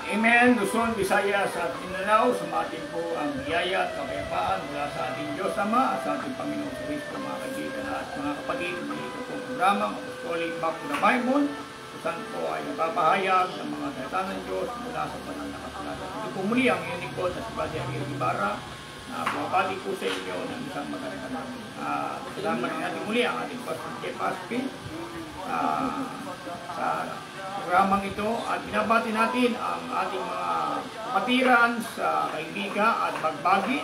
Amen. Luzon, Visayas at Mindanao, sumatin po ang biyaya at kapayapaan mula sa ating Diyos Ama at sa ating Panginoong Kristo, mga kaibigan at mga kapatid. Ito po programang Apostolic Back to the Bible, kung saan po ay nagpapahayag ng mga salita ng Diyos mula sa banal na kasulatan. Ito po muli ang inyong lingkod na si Padre Amir Ibarra, na bumabati po sa inyo ng isang magandang namin. Kasama rin natin muli ang ating Pastor Jeff Aspin sa programang ito at binabati natin ang ating mga kapatiran sa Kaibiga at Bagbagi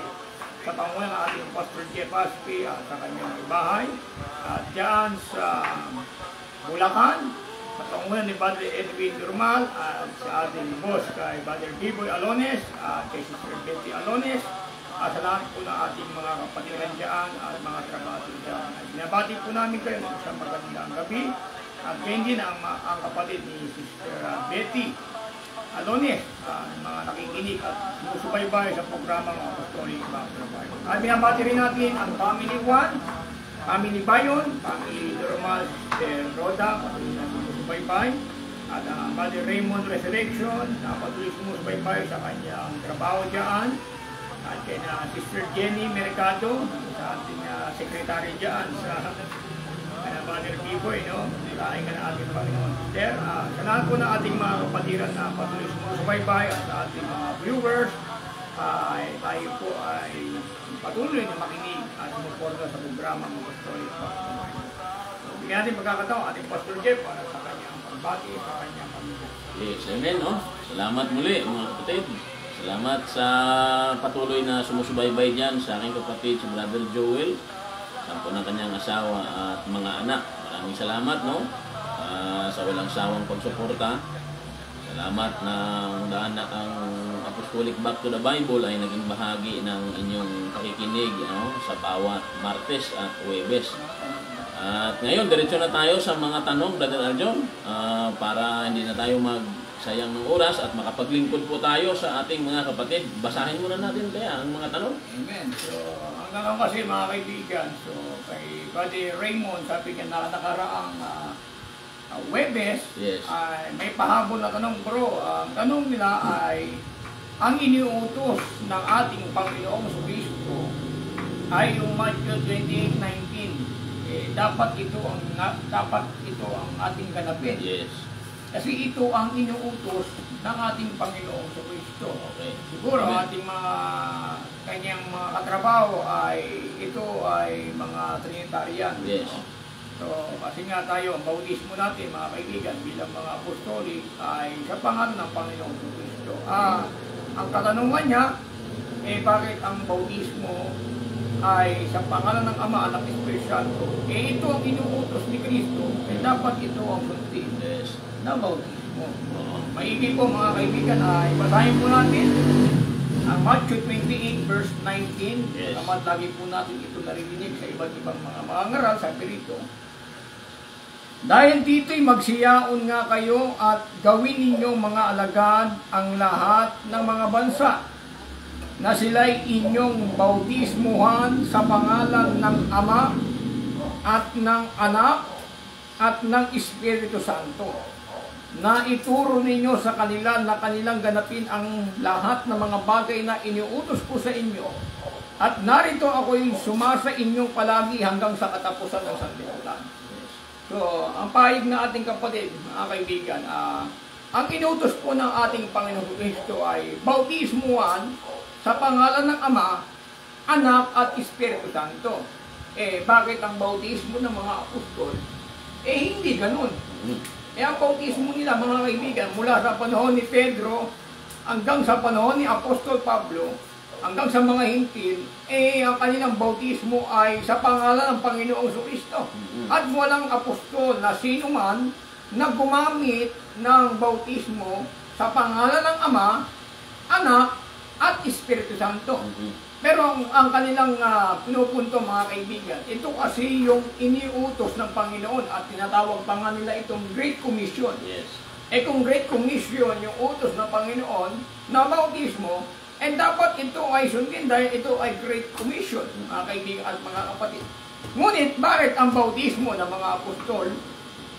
sa pangunan ng ating Pastor Jeff Aspi at sa kanyang bahay at dyan sa Bulacan sa pangunan ni Padre Edwin Durmal at sa ating boss kay Padre Biboy Alones at kay Sister Betty Alones at sa lahat po ng ating mga kapatiran dyan at mga trabaho dyan. Binabati po namin kayo ng isang magandang gabi. At ngayon din ang kapatid ni Sister Betty Alones, mga nakikinig at sumusubaybay sa programang Apostolic Back to the Bible. At binabati rin natin ang Family One, Family Bayon, Family Durmal, Sister Roda, patuloy na sumusubaybay. At ang Father Raymond Resurrection, patuloy sumusubaybay sa kanyang trabaho dyan. At kay na Sister Jenny Mercado, sa ating secretary dyan sa Father Biboy, no? Laing ka na ating Panginoon. Sister, sa lahat po ng ating mga kapatiran na patuloy sumusubaybay at sa ating mga viewers, tayo po ay patuloy na makinig at sumuporta sa programang Apostolic Back to the Bible. Bigyan natin pagkakataon ating Pastor Jeff para sa kanyang pagbati sa kanyang pamilya. Yes, amen, no? Salamat muli mga kapatid. Salamat sa patuloy na sumusubaybay dyan sa aking kapatid, si Brother Joel, po ng kanyang asawa at mga anak. Maraming salamat, no? Sa walang sawang pagsuporta. Salamat na ang Apostolic Back to the Bible ay naging bahagi ng inyong pakikinig, no? Sa bawat Martes at Huwebes. At ngayon, diretso na tayo sa mga tanong, Brother Arjon, para hindi na tayo magsayang ng oras at makapaglingkod po tayo sa ating mga kapatid. Basahin muna natin kaya ang mga tanong. Amen. So, hanggang kasi mga kaibigan, so kay Padre Raymond, sabi niya na nakaraang Huwebes, yes, ay may pahabol na tanong, bro. Ang tanong nila ay, ang iniutos ng ating Panginoong Kristo ay yung Matthew 28:19. Dapat ito ang ating ganapin. Yes. Kasi ito ang inuutos ng ating Panginoong Kristo. Okay. Siguro ang ating mga kanyang mga katrabaho ito ay mga Trinitarian. Yes. So, kasi nga tayo, ang bautismo natin, mga kaibigan, bilang mga apostolic, ay sa pangalan ng Panginoong Kristo. Ang katanungan niya, bakit ang bautismo ay sa pangalan ng Ama, Anak, Espiritu Santo? Ito ang inuutos ni Kristo, dapat ito ang sundin. Yes. Na bautismo. Maigi po mga kaibigan, ay basahin po natin ang Matthew 28 verse 19. Yes. Naman lagi po natin ito narinig sa iba't ibang mga ngaral, sabi rito. Dahil dito'y magsiyaon nga kayo at gawin ninyong mga alagad ang lahat ng mga bansa na sila'y inyong bautismuhan sa pangalan ng Ama at ng Anak at ng Espiritu Santo, na ituro ninyo sa kanila na kanilang ganapin ang lahat ng mga bagay na iniutos ko sa inyo. At narito ako'y sumasa inyong palagi hanggang sa katapusan ng sanlibutan. So, ang pahig na ating kapatid, mga kaibigan, ang inutos po ng ating Panginoong Kristo ay bautismuhan sa pangalan ng Ama, Anak at Espiritu Santo. Bakit ang bautismo ng mga apostol? Hindi ganun. Ang bautismo nila, mga kaibigan, mula sa panahon ni Pedro hanggang sa panahon ni Apostol Pablo, hanggang sa mga hintil, ang kanilang bautismo ay sa pangalan ng Panginoong Kristo. At walang apostol na sino man na gumamit ng bautismo sa pangalan ng Ama, Anak, at Espiritu Santo. Pero ang kanilang pinupunto, mga kaibigan, ito kasi yung iniutos ng Panginoon at tinatawag pa nga nila itong Great Commission. Yes. Kung Great Commission yung utos ng Panginoon na bautismo, dapat ito ay sundin dahil ito ay Great Commission, mga kaibigan at mga kapatid. Ngunit, bakit ang bautismo ng mga apostol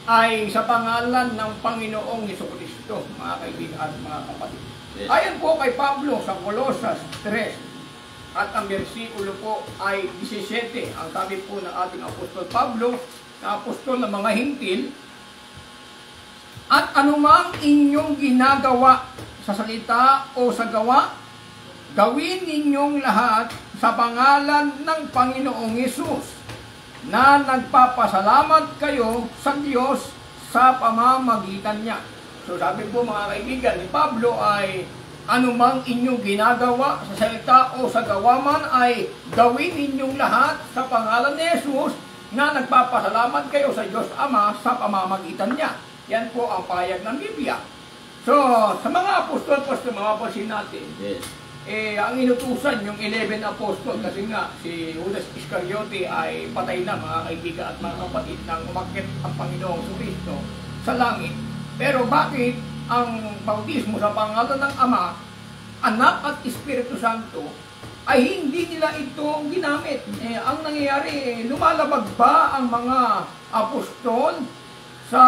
ay sa pangalan ng Panginoong Jesucristo? Kristo, mga kaibigan at mga kapatid. Yes. Ayon po kay Pablo sa Colosas 3, at ang bersikulo po ay 17. Ang sabi po ng ating Apostol Pablo, na apostol ng mga hintil, at anumang inyong ginagawa sa salita o sa gawa, gawin ninyong lahat sa pangalan ng Panginoong Hesus, na nagpapasalamat kayo sa Diyos sa pamamagitan niya. So sabi po mga kaibigan ni Pablo ay anumang inyong ginagawa sa salita o sa gawa man ay gawin ninyong lahat sa pangalan ni Jesus na nagpapasalamat kayo sa Diyos Ama sa pamamagitan niya. Yan po ang pahayag ng Biblia. So sa mga apostol po sa mga pasin natin, Yes. ang inutusan yung 11 apostol kasi nga si Judas Iscariote ay patay na mga kaibigan at mga kapatid nang umakyat ang Panginoong Kristo sa langit. Pero bakit ang bautismo sa pangalan ng Ama, Anak at Espiritu Santo ay hindi nila ito ginamit? Ang nangyayari, lumalabag ba ang mga apostol sa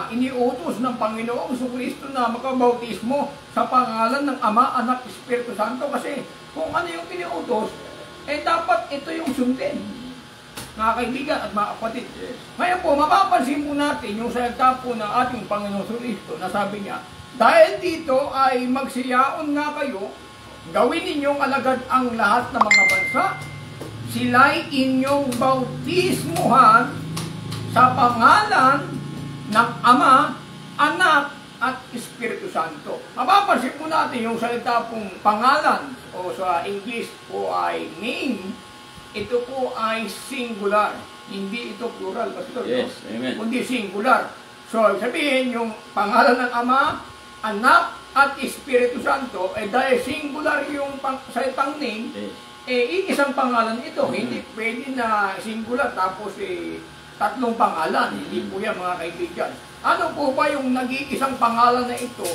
iniutos ng Panginoong Kristo na makabautismo sa pangalan ng Ama, Anak, Espiritu Santo? Kasi kung ano yung iniutos, dapat ito yung sundin, mga kaibigan at mga kapatid. Ngayon po, mapapansin po natin yung salita po ng ating Panginoong Kristo na sabi niya, dahil dito ay magsiyaon nga kayo, gawin ninyong alagad ang lahat ng mga bansa, sila'y inyong bautismuhan sa pangalan ng Ama, Anak, at Espiritu Santo. Mapapansin po natin yung salita pong pangalan o sa English po ay name. Ito po ay singular, hindi ito plural, Pastor. Yes, amen. Kundi singular. So, sabihin yung pangalan ng Ama, Anak, at Espiritu Santo, dahil singular yung salitang name, Yes. isang pangalan ito. Hindi pwede na singular tapos tatlong pangalan. Hindi po yan, mga kaibigan. Ano po ba yung nag-iisang pangalan na ito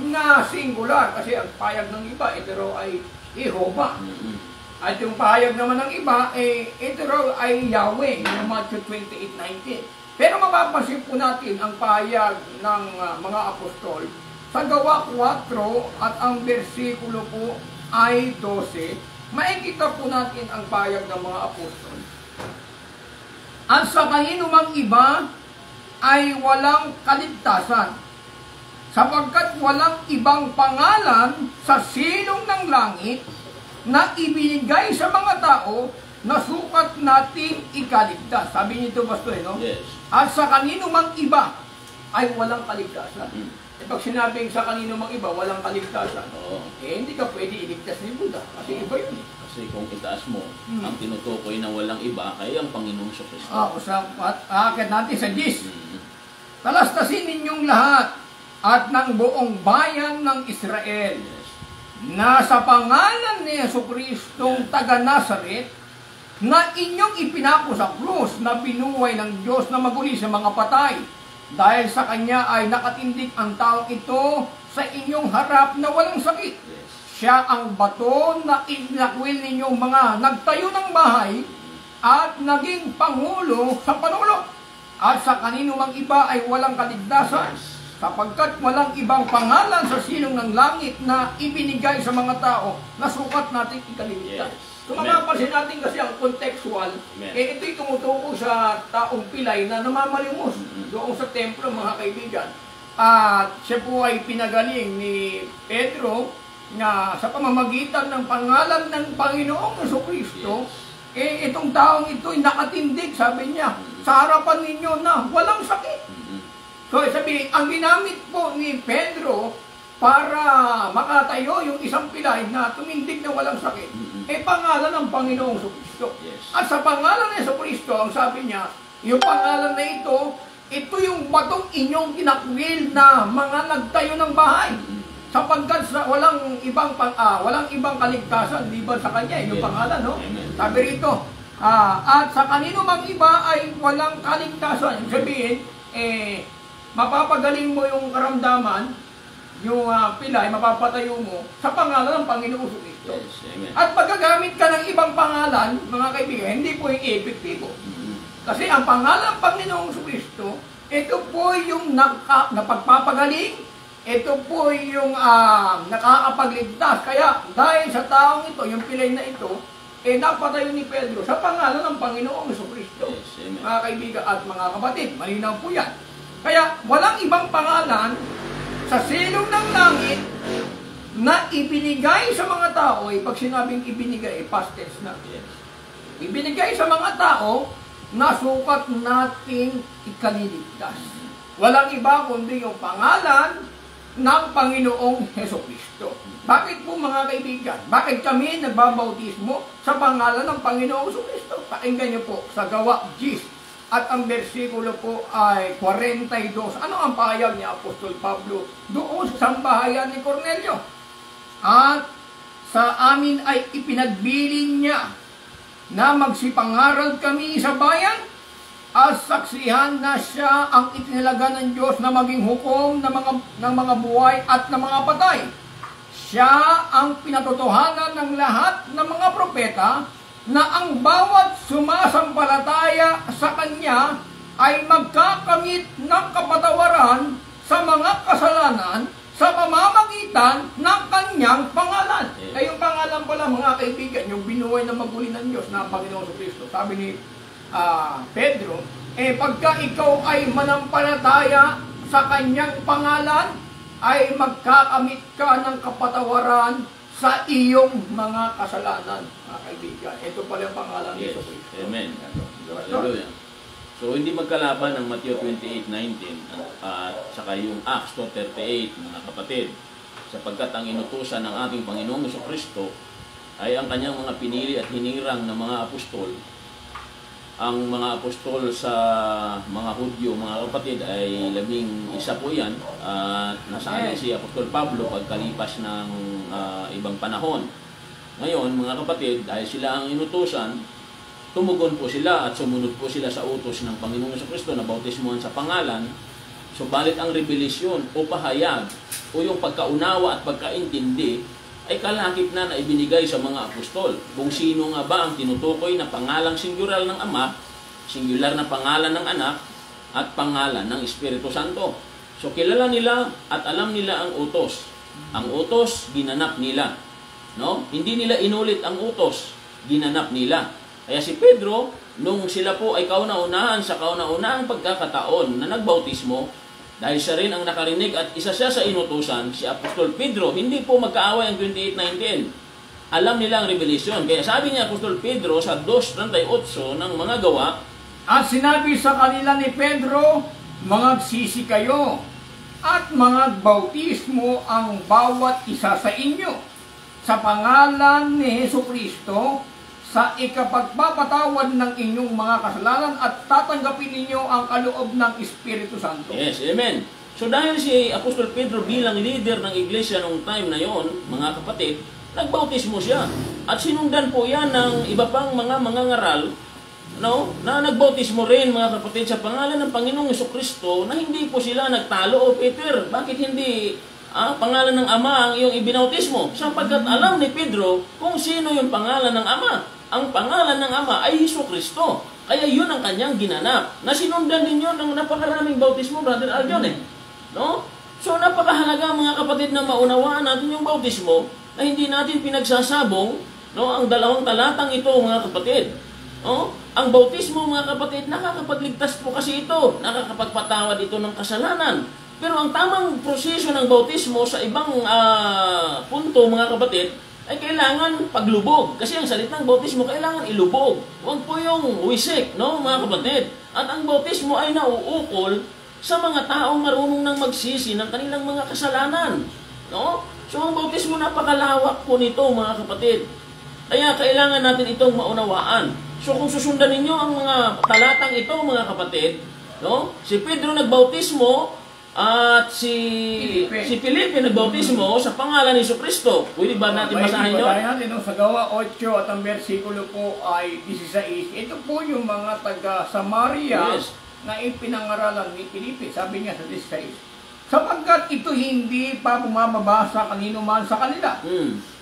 na singular? Kasi ang payag ng iba, ito raw ay Jehovah. At yung pahayag naman ng iba, ito raw ay Yahweh, yung Matthew 28:19. Pero mapapansin po natin ang pahayag ng mga apostol sa Gawa 4 at ang bersikulo po ay 12. Makikita po natin ang pahayag ng mga apostol. At sa kanino mang iba ay walang kaligtasan, sapagkat walang ibang pangalan sa silong ng langit na ibinigay sa mga tao na sukat nating ikaligtas. Sabi nito, Pastor, no? Yes. At sa kanino mang iba ay walang kaligtasan. Pag sinabing sa kanino mang iba, walang kaligtasan, Oo. hindi ka pwede iligtas ni Buddha. Kasi iba yun. Kasi kung itaas mo, ang tinutukoy na walang iba ay ang Panginoong Kristo. Aakit natin sa 10. Talastasin ninyong lahat at ng buong bayan ng Israel Yes. na sa pangalan ni Jesucristong taga Nazaret na inyong ipinako sa krus na binuhay ng Diyos na maguli sa mga patay. Dahil sa Kanya ay nakatindig ang taong ito sa inyong harap na walang sakit. Yes. Siya ang bato na inakwil ninyong mga nagtayo ng bahay at naging pangulo sa panulo. At sa kanino mang iba ay walang kaligtasan, sapagkat walang ibang pangalan sa silong ng langit na ibinigay sa mga tao na sukat natin ikaligtas. Yes. So mapapansin natin kasi ang contextual, ito'y tumutuko sa taong pilay na namamalimos doon sa templo, mga kaibigan. At siya po ay pinagaling ni Pedro na sa pamamagitan ng pangalan ng Panginoong Jesucristo, itong taong ito'y nakatindig, sabi niya, sa harapan ninyo na walang sakit. So sabihin, ang ginamit po ni Pedro para makatayo yung isang pilay na tumindig na walang sakit, pangalan ng Panginoong Jesucristo. Yes. At sa pangalan ng Jesucristo, ang sabi niya, yung pangalan na ito yung batong inyong tinakwil na mga nagtayo ng bahay. Sapagkat walang ibang kaligtasan liban sa kanya, yung pangalan, no? Sabi rito, at sa kanino mang iba ay walang kaligtasan. Ibig sabihin, mapapagaling mo yung karamdaman, yung pilay, mapapatayo mo sa pangalan ng Panginoong Kristo. Yes. Amen. At pagkagamit ka ng ibang pangalan, mga kaibigan, hindi po yung epektibo. Kasi ang pangalan ng Panginoong Kristo, ito po yung napagpapagaling, ito po yung nakakapagligtas. Kaya dahil sa taong ito, yung pilay na ito, napatayo ni Pedro sa pangalan ng Panginoong Jesucristo. Yes, amen. Mga kaibigan at mga kapatid, malinaw po yan. Kaya walang ibang pangalan sa silong ng langit na ibinigay sa mga tao, pag sinabing ibinigay, past tense na. Yes. Ibinigay sa mga tao na sukat nating ikaliligtas. Walang iba kundi yung pangalan ng Panginoong Jesucristo. Bakit po mga kaibigan? Bakit kami nagbabautismo sa pangalan ng Panginoong Jesucristo? Pakinggan niyo po sa Gawa 10. At ang bersikulo po ay 42. Ano ang pahayag ni Apostol Pablo doon sa sambahayan ni Cornelio? At sa amin ay ipinagbilin niya na magsipangaral kami sa bayan at saksihan na siya ang itinalaga ng Diyos na maging hukom ng mga buhay at ng mga patay. Siya ang pinatotohanan ng lahat ng mga propeta na ang bawat sumasampalataya sa Kanya ay magkakamit ng kapatawaran sa mga kasalanan sa pamamagitan ng Kanyang pangalan. Yes. Ay yung pangalan pala mga kaibigan, yung binuhay na maguli ng Diyos na Panginoon Kristo. Sabi ni Pedro, pagka ikaw ay manampalataya sa Kanyang pangalan, ay magkakamit ka ng kapatawaran sa iyong mga kasalanan, mga kaibigan. Ito pala yung pangalan ni Yes. Jesus. Amen. Hallelujah. So, hindi magkalaban ng Matthew 28:19 at saka yung Acts 2:38, mga kapatid, sapagkat ang inutusan ng ating Panginoong Jesucristo ay ang kanyang mga pinili at hinirang ng mga apostol. Ang mga apostol sa mga Hudyo, mga kapatid, ay 11 po yan. At nasaan si Apostol Pablo pagkalipas ng ibang panahon. Ngayon, mga kapatid, dahil sila ang inutusan, tumugon po sila at sumunod po sila sa utos ng Panginoong Jesucristo na bautismuhan sa pangalan. Subalit ang revelasyon o pahayag o yung pagkaunawa at pagkaintindi ay kalakip na ibinigay sa mga apostol. Kung sino nga ba ang tinutukoy na pangalang singular ng Ama, singular na pangalan ng Anak, at pangalan ng Espiritu Santo. So kilala nila at alam nila ang utos. Ang utos, ginanap nila. No? Hindi nila inulit ang utos, ginanap nila. Kaya si Pedro, nung sila po ay kauna-unahan sa kauna-unahang pagkakataon na nagbautismo, dahil siya rin ang nakarinig at isa siya sa inutusan, si Apostol Pedro, hindi po magkaaway ang 28:19. Alam nila ang revelasyon. Kaya sabi niya Apostol Pedro sa 2:38 ng mga gawa, at sinabi sa kanila ni Pedro, mangagsisi kayo at mangagbautismo ang bawat isa sa inyo sa pangalan ni Jesucristo sa ikapagpapatawad ng inyong mga kasalanan at tatanggapin ninyo ang kaloob ng Espiritu Santo. yes, amen. So dahil si Apostol Pedro bilang leader ng iglesia noong time na yon, mga kapatid, nagbautismo siya. At sinundan po yan ng iba pang mga ngaral, no, na nagbautismo rin, mga kapatid, sa pangalan ng Panginoong Jesucristo, na hindi po sila nagtalo. O Peter, bakit hindi pangalan ng Ama ang iyong ibinautismo? Sapagkat alam ni Pedro kung sino yung pangalan ng Ama. Ang pangalan ng Ama ay Jesucristo. Kaya yun ang kanyang ginanap. Nasinundan din yun ng napakaraming bautismo, Brother Aljon, no? So napakahalaga, mga kapatid, na maunawaan natin yung bautismo na hindi natin pinagsasabong, no, ang dalawang talatang ito, mga kapatid. No? Ang bautismo, mga kapatid, nakakapagligtas po kasi ito. Nakakapagpatawad ito ng kasalanan. Pero ang tamang proseso ng bautismo sa ibang punto, mga kapatid, ay kailangan paglubog. Kasi ang salitang bautismo, kailangan ilubog. Huwag po yung wisik, no, mga kapatid. At ang bautismo ay nauukol sa mga taong marunong nang magsisi ng kanilang mga kasalanan. No? So ang bautismo, napakalawak po nito, mga kapatid. Kaya kailangan natin itong maunawaan. So kung susundan ninyo ang mga talatang ito, mga kapatid, no? Si Pedro nagbautismo at si Felipe nagbautismo sa pangalan ni Jesucristo. Pwede ba natin basahin yun? Natin, sa Gawa 8 at ang bersikulo po ay 16. Ito po yung mga taga Samaria, Yes. na ipinangaralan ni Felipe. Sabi niya sa 16. Sapagkat ito hindi pa bumababa sa kanino man sa kanila,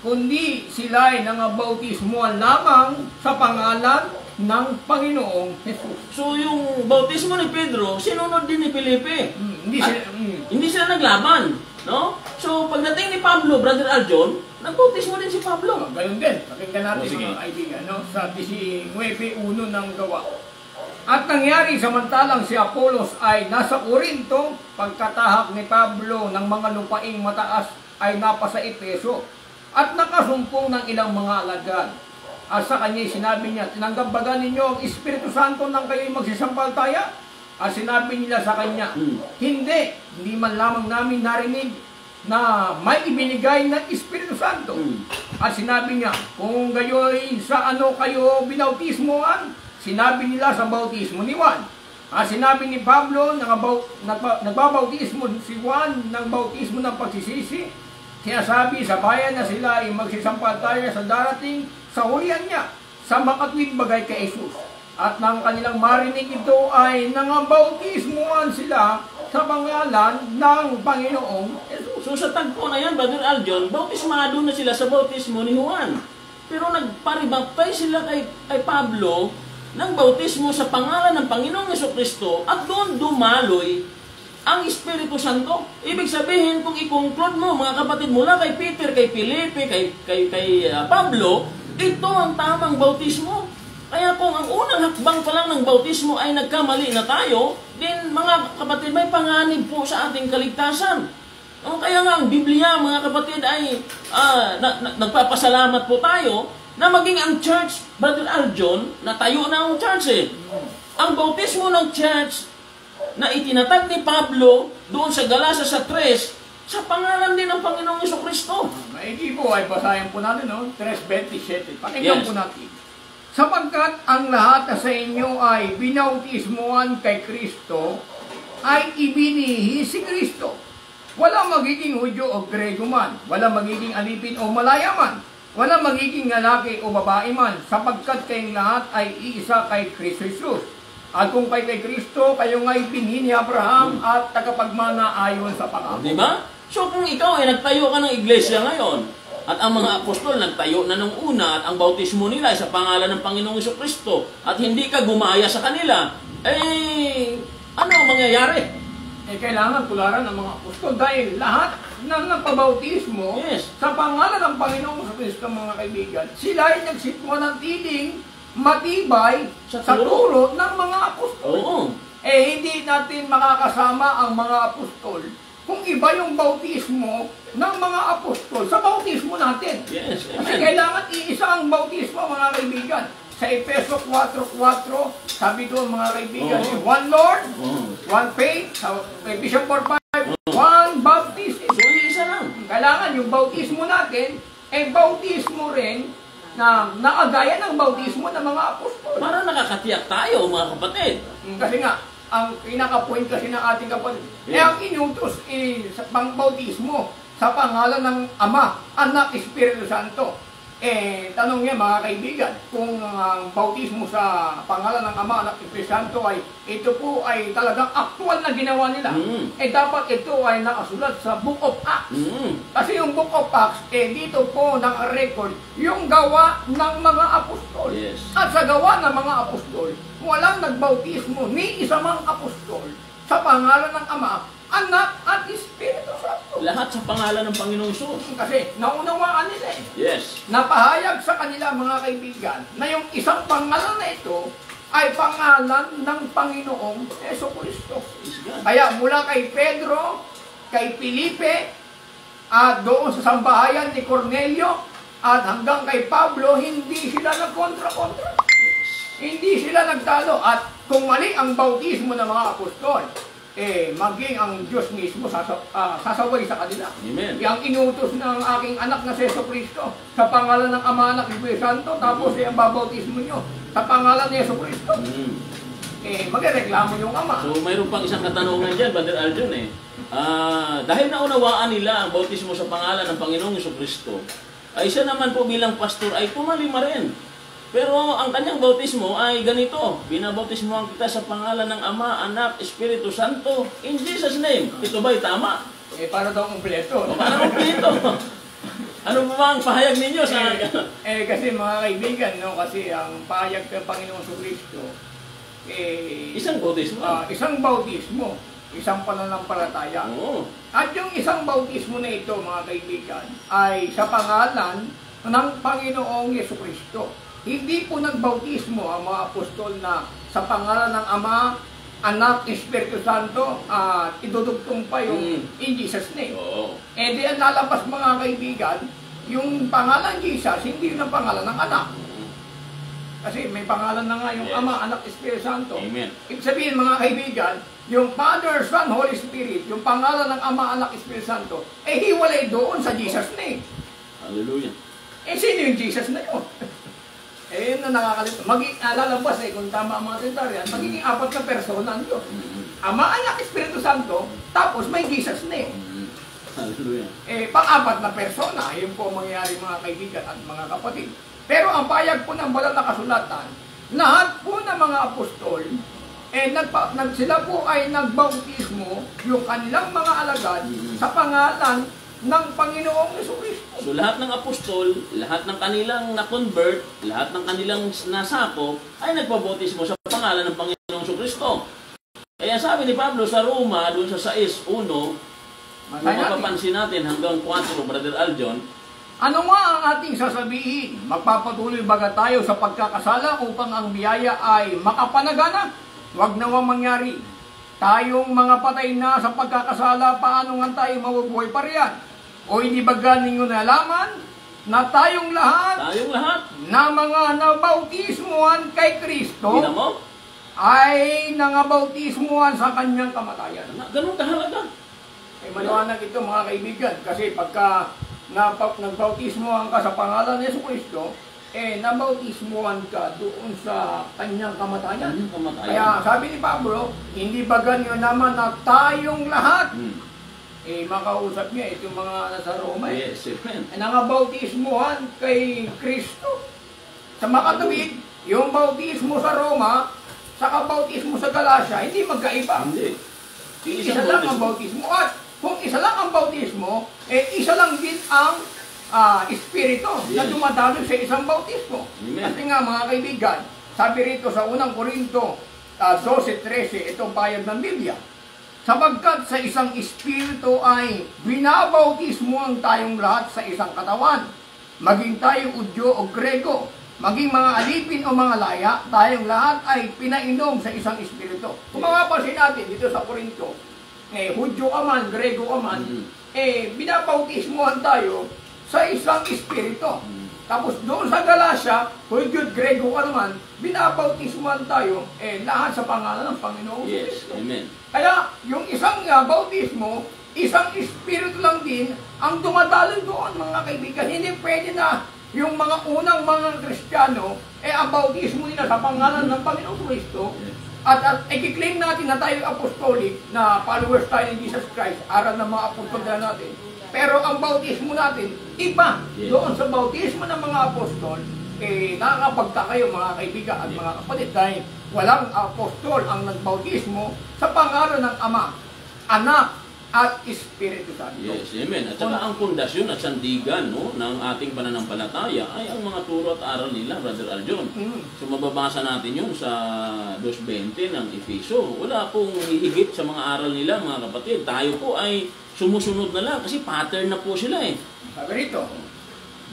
kundi sila ay nangabautismuhan lamang sa pangalan ng Panginoong Jesus. So yung bautismo ni Pedro, sinunod din ni Felipe. Hindi sila, Hindi sila naglaban. No? So, pagdating ni Pablo, Brother Aljon, nagbautismo din si Pablo. Ganun din. Pakinggan natin Sige. mga kaibigan, no? Sa 19:1 ng gawa. At nangyari samantalang si Apolos ay nasa Corinto, pagkatahak ni Pablo ng mga lupaing mataas ay napasa Efeso at nakasumpong ng ilang mga alagad. At sa kanya sinabi niya, tinanggap ba ninyo ang Espiritu Santo nang kayo'y magsisampalataya? At sinabi nila sa kanya, hindi man lamang namin narinig na may ibinigay ng Espiritu Santo. At sinabi niya, kung gayoy sa ano kayo binautismoan, sinabi nila sa bautismo ni Juan. At sinabi ni Pablo, nagbabautismo si Juan ng bautismo ng pagsisisi. Sinasabi sa bayan na sila ay magsisampalataya sa darating sa hulihan niya, sa makatwid bagay kay Jesus. At nang kanilang marinig ito ay nangabautismuan sila sa pangalan ng Panginoong Jesus. So sa tagpo na yan, Brother Aljon, bautismado na sila sa bautismo ni Juan. Pero nagparibaptize sila kay Pablo ng bautismo sa pangalan ng Panginoong Jesucristo at doon dumaloy ang Espiritu Santo. Ibig sabihin, kung i-conclude mo, mga kapatid, mula kay Peter, kay Felipe, kay Pablo, ito ang tamang bautismo. Kaya kung ang unang hakbang pa lang ng bautismo ay nagkamali na tayo, then mga kapatid, may panganib po sa ating kaligtasan. Kaya nga ang Biblia, mga kapatid, ay nagpapasalamat po tayo na maging ang church, Brother Aljon, natayo na ang church eh. Ang bautismo ng church na itinatag ni Pablo doon sa Galasa sa 3, sa pangalan din ng Panginoong Jesucristo. Maigi po ay basahin po natin, no? 3:27. Pakinggan Yes. po natin. Sapagkat ang lahat na sa inyo ay binautismuan kay Kristo, ay ibinihi si Kristo. Wala magiging Hudyo o Grego man, wala magiging alipin o malaya man, wala magiging lalaki o babae man, sapagkat kayong lahat ay iisa kay Kristo Jesus. At kung kay Kristo, kayo nga'y binhi ni Abraham at tagapagmana ayon sa pangako. Di ba? So kung ikaw ay nagtayo ka ng iglesia ngayon, at ang mga apostol nagtayo na nung una at ang bautismo nila ay sa pangalan ng Panginoong Jesucristo at hindi ka gumaya sa kanila, ano ang mangyayari? Kailangan tularan ng mga apostol dahil lahat ng nagpabautismo sa pangalan ng Panginoong Jesucristo, mga kaibigan, sila ay nagsitmo ng tiling matibay sa turo ng mga apostol. Oo. Hindi natin makakasama ang mga apostol kung iba yung bautismo ng mga apostol sa bautismo natin. Yes, Kasi amen. kailangan iisa ang bautismo, mga kaibigan. Sa Efeso 4:4, sabi doon, mga kaibigan, one Lord, one faith. Sa Ephesians 4:5, one baptism. So isa lang. Kailangan yung bautismo natin, bautismo rin na nakagaya ng bautismo ng mga apostol. Para nakakatiyak tayo, mga kapatid. Kasi nga, ang pinaka-point kasi ng ating kapatid, ang inutos sa pang-bautismo sa pangalan ng Ama, Anak, Espiritu Santo. Tanong niya, mga kaibigan, kung ang bautismo sa pangalan ng Ama, Anak, Espiritu Santo ay ito po ay talagang aktual na ginawa nila. Dapat ito ay nakasulat sa Book of Acts. Kasi yung Book of Acts, dito po naka-record yung gawa ng mga apostol. Yes. At sa gawa ng mga apostol, walang nagbautismo ni isa mang apostol sa pangalan ng Ama, Anak, at Espiritu Santo. Lahat sa pangalan ng Panginoong Hesus. Kasi naunawaan nila Yes. Napahayag sa kanila, mga kaibigan, na yung isang pangalan na ito ay pangalan ng Panginoong Jesucristo. Kaya mula kay Pedro, kay Felipe, at doon sa sambahayan ni Cornelio, at hanggang kay Pablo, hindi sila nagkontra-kontra. Hindi sila nagtalo. At kung mali ang bautismo ng mga apostol, maging ang Diyos mismo sasaway sa kanila. Amen. Yang inutos ng aking anak na Jesucristo sa pangalan ng Ama, Anak, Espiritu Santo, tapos ang babautismo nyo sa pangalan ni Jesucristo. Magreklamo yung Ama. So mayroon pang isang katanungan dyan, Brother Aljon dahil naunawaan nila ang bautismo sa pangalan ng Panginoong Jesucristo, ay siya naman po bilang pastor ay pumalima rin. Pero ang kanyang bautismo ay ganito, binabautismoan kita sa pangalan ng Ama, Anak, Espiritu Santo, in Jesus' name. Ito ba'y tama? Para daw kumpleto. Para kumpleto. Ano ba ang pahayag ninyo sa... Kasi mga kaibigan, no, kasi ang pahayag ng Panginoong Jesucristo, isang bautismo. isang bautismo. isang pananampalataya. Oo. At yung isang bautismo na ito, mga kaibigan, ay sa pangalan ng Panginoong Jesucristo. Hindi po nagbautismo ang mga apostol na sa pangalan ng Ama, Anak, Espiritu Santo, at idudugtong pa yung in Jesus' name. Oo. Eh di ang lalabas, mga kaibigan, yung pangalan Jesus, hindi yun ang pangalan ng anak. Kasi may pangalan na nga yung Yes. Ama, Anak, Espiritu Santo. Amen. Ibig sabihin, mga kaibigan, yung Father, Son, Holy Spirit, yung pangalan ng Ama, Anak, Espiritu Santo, eh hiwalay doon sa Jesus name. Hallelujah. Eh sino yung Jesus na yun? Eh yun na nakakalito. Lalabas kung tama ang mga tentaryan, magiging apat na persona ang Diyos. Ama, Anak, Espiritu Santo, tapos may Jesus name. Hallelujah. Eh, pang-apat na persona, yun po ang mangyayari, mga kaibigan at mga kapatid. Pero ang payag po ng banal na kasulatan, lahat po ng mga apostol, sila po ay nagbautismo yung kanilang mga alagad sa pangalan ng Panginoong Jesucristo. So lahat ng apostol, lahat ng kanilang na-convert, lahat ng kanilang nasakop, ay nagpabautismo sa pangalan ng Panginoong Jesucristo. Kaya sabi ni Pablo sa Roma, doon sa 6:1, kung mapapansin natin hanggang 4, Brother Aljon, ano nga ang ating sasabihin? Magpapatuloy baga tayo sa pagkakasala upang ang biyaya ay makapanagana? Huwag nawang mangyari. Tayong mga patay na sa pagkakasala, paano nga tayo mabubuhay pa riyan? O hindi ba ninyo nalaman na tayong lahat na mga nabautismuhan kay Kristo ay nangabautismuhan sa kanyang kamatayan? Ganun kahalaga. Eh, maliwanag ito, mga kaibigan, kasi pagka nagbautismuhan ka sa pangalan ni Jesucristo, eh nabautismuhan ka doon sa kanyang kamatayan. Kaya sabi ni Pablo, hindi ba ganyan naman na tayong lahat, eh makausap niya itong mga nasa Roma, Yes, amen. nangabautismuhan kay Kristo. Sa makatuwid, yung bautismo sa Roma, sa bautismo sa Galacia, hindi magkaiba. Hindi. Isa lang ang bautismo. At kung isa lang ang bautismo, eh isa lang din ang espiritu na dumadalo sa isang bautismo. Amen. Kasi nga, mga kaibigan, sabi rito sa unang Korinto 12:13, itong payag ng Biblia, sapagkat sa isang espiritu ay binabautismo ang tayong lahat sa isang katawan, maging tayo Udyo o Grego, maging mga alipin o mga laya, tayong lahat ay pinainom sa isang espiritu. Kung mapapansin natin dito sa Korinto, Hudyo ka man, Grego ka man, binabautismohan tayo sa isang espiritu. Tapos doon sa Galacia, Hudyo, Grego ka naman, binabautismohan tayo, lahat sa pangalan ng Panginoong Yes, Kristo. amen. Kaya yung isang bautismo, isang espiritu lang din ang dumadalo doon, mga kaibigan. Hindi pwede na yung mga unang mga Kristiyano, ang bautismo nila sa pangalan ng Panginoong Kristo, at i-claim natin na tayo apostolic, na followers tayo ng Jesus Christ, aral ng mga apostol na natin. Pero ang bautismo natin, iba. Yes. Doon sa bautismo ng mga apostol, nakakapagtaka kayo, mga kaibigan at mga kapatid, dahil walang apostol ang nagbautismo sa pangalan ng Ama, Anak, at Espiritu Santo. Yes, amen. At saka ang pundasyon at sandigan ng ating pananampalataya ay ang mga turo at aral nila, Brother Aljon. So mababasa natin yun sa 2:20 ng Efeso. Wala pong hihigit sa mga aral nila, mga kapatid. Tayo po ay sumusunod na lang kasi pattern na po sila eh. Sabi rito,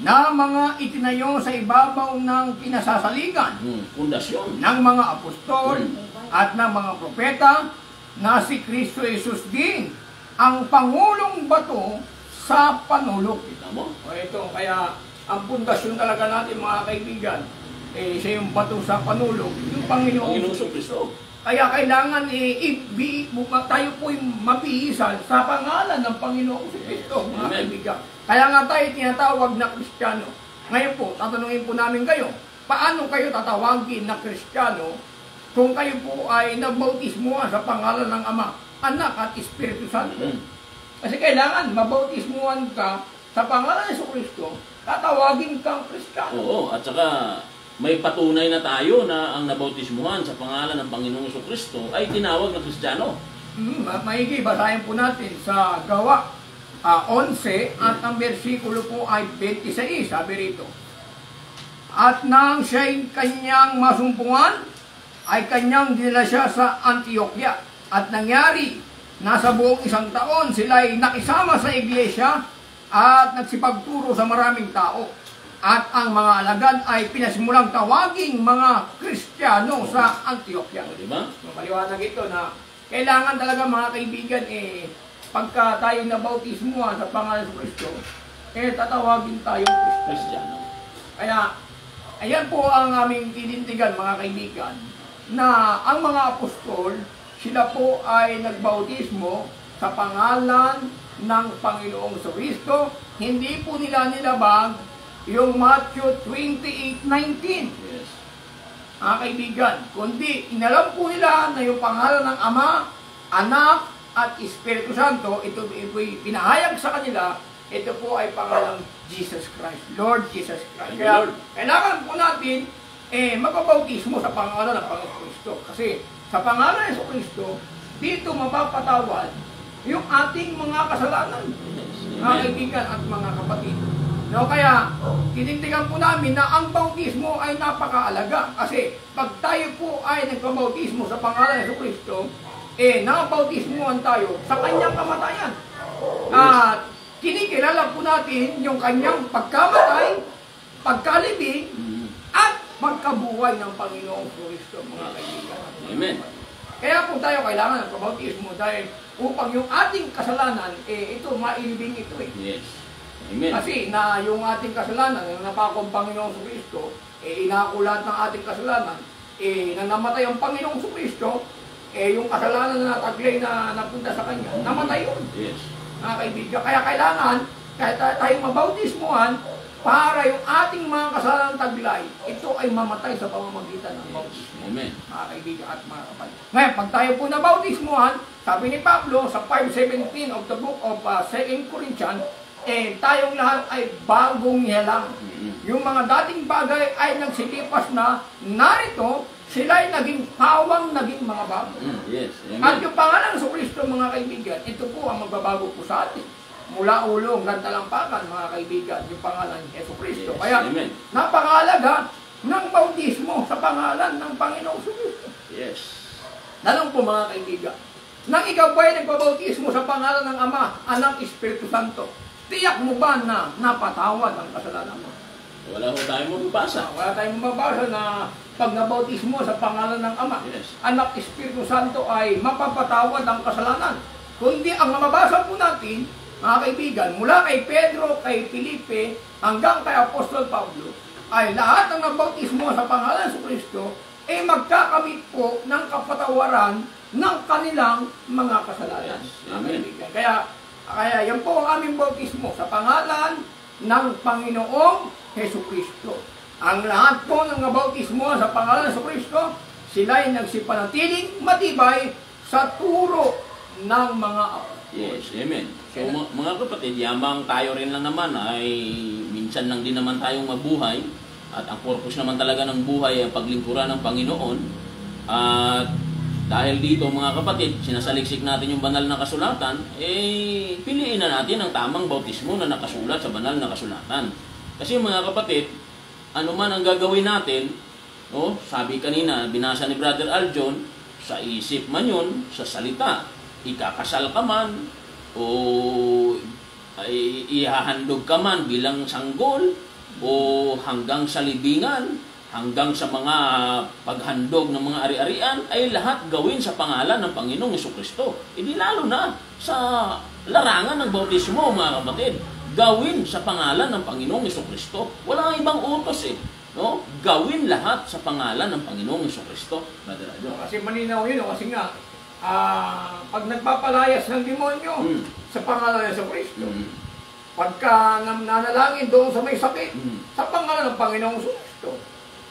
na mga itinayo sa ibabaw ng kinasasaligan Pundasyon. ng mga apostol at ng mga propeta, na si Kristo Jesus din ang pangulong bato sa panulok. Kita mo? O ito, kaya ang pundasyon talaga natin, mga kaibigan, siya yung bato sa panulok, yung Panginoong Kristo. Kaya kailangan tayo po'y mabihisan sa pangalan ng Panginoong Kristo, mga kaibigan. Kaya nga tayo tinatawag na Kristiyano. Ngayon po, tatanungin po namin kayo, paano kayo tatawagin na Kristiyano kung kayo po ay nagbautismuhan sa pangalan ng Ama, Anak at Espiritu Santo? Kasi kailangan mabautismuhan ka sa pangalan ng Kristo, tatawagin kang Kristiyano. Oo, at saka may patunay na tayo na ang nabautismuhan sa pangalan ng Panginoong Kristo ay tinawag na Kristiyano. Maigi, basahin po natin sa Gawa 11 at ang versikulo po ay 26, sabi rito. At nang siya'y kanyang masumpungan, ay kanyang dinala siya sa Antioquia. At nangyari nasa buong isang taon, sila ay nakisama sa iglesia at nagsipagturo sa maraming tao. At ang mga alagad ay pinasimulang tawaging mga Kristiyano sa Antioquia. Diba? Maliwanag ito na kailangan talaga mga kaibigan, pagka tayo nabautismuhan sa pangalan ng Kristo, tatawagin tayong Kristiyano. Kristiyano. Kaya, ayan po ang aming tinindigan mga kaibigan, na ang mga apostol, sila po ay nagbautismo sa pangalan ng Panginoong Kristo. Hindi po nila nilabag yung Matthew 28:19. Yes. Mga kaibigan, kundi inalam po nila na yung pangalan ng Ama, Anak, at Espiritu Santo, ito po'y pinahayag sa kanila, ito po ay pangalang Jesus Christ, Lord Jesus Christ. Thank you, Kaya Lord. kailangan po natin magpabautismo sa pangalan ng Panginoong Kristo. Kasi sa pangalan ng Kristo, dito mapapatawad yung ating mga kasalanan, Yes. mga Amen. kaibigan at mga kapatid. No, kaya tinindigan po namin na ang bautismo ay napakaalaga. Kasi pag tayo po ay nagpabautismo sa pangalan ng Kristo, nakabautismuhan tayo sa kanyang kamatayan. At kinikilala po natin yung kanyang pagkamatay, pagkalibing, at pagkabuhay ng Panginoong Kristo, mga kaibigan. Amen. Kaya po tayo kailangan ng pabautismo dahil upang yung ating kasalanan, ito mailibing ito . Yes. Amen. Kasi na yung ating kasalanan, yung napakong Panginoong Kristo, inako lahat ng ating kasalanan, nang namatay ang Panginoong Kristo, yung kasalanan na nataglay na napunta sa Kanya, namatay yun. Yes. Mga kaibigan, kaya kailangan, kahit tayong mabautismuhan, para yung ating mga kasalanan taglay, ito ay mamatay sa pamamagitan ng bautismo. Amen. Mga kaibigan at mga kapatid. Ngayon, pag tayo po nabautismuhan, sabi ni Pablo sa 5:17 of the book of 2 Corinthians, tayong lahat ay bagong nilalang. Yung mga dating bagay ay nagsilipas na, narito, sila ay naging pawang, naging mga bago. Yes. At Amen. yung pangalan ng Kristo, mga kaibigan, ito po ang magbabago po sa atin. Mula ulo hanggang talampakan, mga kaibigan, yung pangalan ni Yesu Kristo. Yes. Kaya, Amen. napakahalaga ng bautismo sa pangalan ng Panginoong Kristo. Yes. Tanong po mga kaibigan, nang ikaw ba ay nagpabautismo sa pangalan ng Ama, Anak, Espiritu Santo, tiyak mo ba na napatawad ang kasalanan mo? Wala ho tayong mababasa. Wala tayong mababasa na pag nabautismo sa pangalan ng Ama, Yes. Anak, Espiritu Santo ay mapapatawad ang kasalanan. Kundi ang mababasa po natin, mga kaibigan, mula kay Pedro, kay Felipe, hanggang kay Apostol Pablo, ay lahat ng nabautismo sa pangalan ng Kristo ay magkakamit po ng kapatawaran ng kanilang mga kasalanan. Yes. Mga Amen. kaibigan. Kaya yan po ang aming bautismo sa pangalan ng Panginoong Hesus Kristo. Ang lahat po ng nabautismo sa pangalan ng Kristo, sila ay nagsipanatiling matibay sa turo ng mga apostol. Yes. Amen. So mga kapatid, yamang tayo rin lang naman ay minsan lang din naman tayong mabuhay at ang purpose naman talaga ng buhay ay paglingkuran ng Panginoon. At dahil dito mga kapatid, sinasaliksik natin yung banal na kasulatan, piliin na natin ang tamang bautismo na nakasulat sa banal na kasulatan. Kasi mga kapatid, ano man ang gagawin natin, sabi kanina, binasa ni Brother Aljon, sa isip man yun, sa salita, ikakasal ka man, o ay ihahandog ka man bilang sanggol, o hanggang sa libingan, hanggang sa mga paghandog ng mga ari-arian, ay lahat gawin sa pangalan ng Panginoong Jesucristo. Hindi lalo na sa larangan ng bautismo, mga kapatid. Gawin sa pangalan ng Panginoong Jesucristo. Wala kang ibang utos . No? Gawin lahat sa pangalan ng Panginoong Jesucristo. Brother Adjo. Kasi malinaw yun, kasi nga, pag nagpapalayas ng demonyo sa pangalan ng Kristo, pagka nanalangin doon sa may sakit, sa pangalan ng Panginoong Kristo.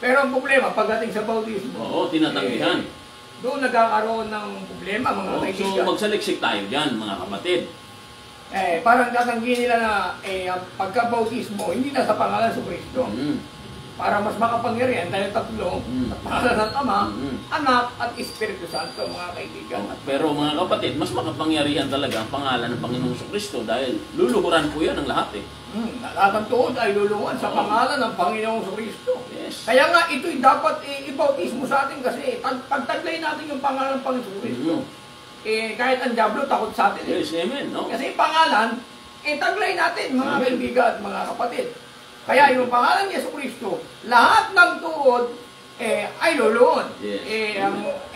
Pero ang problema, pagdating sa bautismo, Oo, tinatanggihan. doon nagkakaroon ng problema, mga So kaibigan. magsaliksik tayo dyan, mga kapatid. Parang tatanggi nila na ang pagka-bautismo, hindi na sa pangalan ng Kristo. Para mas makapangyarihan dahil tatlo, sa pangalan ng Ama, Anak, at Espiritu Santo, mga kaibigan. Pero mga kapatid, mas makapangyarihan talaga ang pangalan ng Panginoong Jesucristo dahil luluhuran po yan ang lahat . Lahat ng tuod ay luluwan sa pangalan ng Panginoong Kristo. Yes. Kaya nga ito'y dapat ibautismo sa atin kasi pagtaglay natin yung pangalan ng Panginoong Kristo. kahit ang Diablo takot sa atin. Yes, amen. No? Kasi yung pangalan, taglay natin mga kaibigan at mga kapatid. Kaya yung pangalan ni Jesucristo, lahat ng tuod ay luluhod. Yes.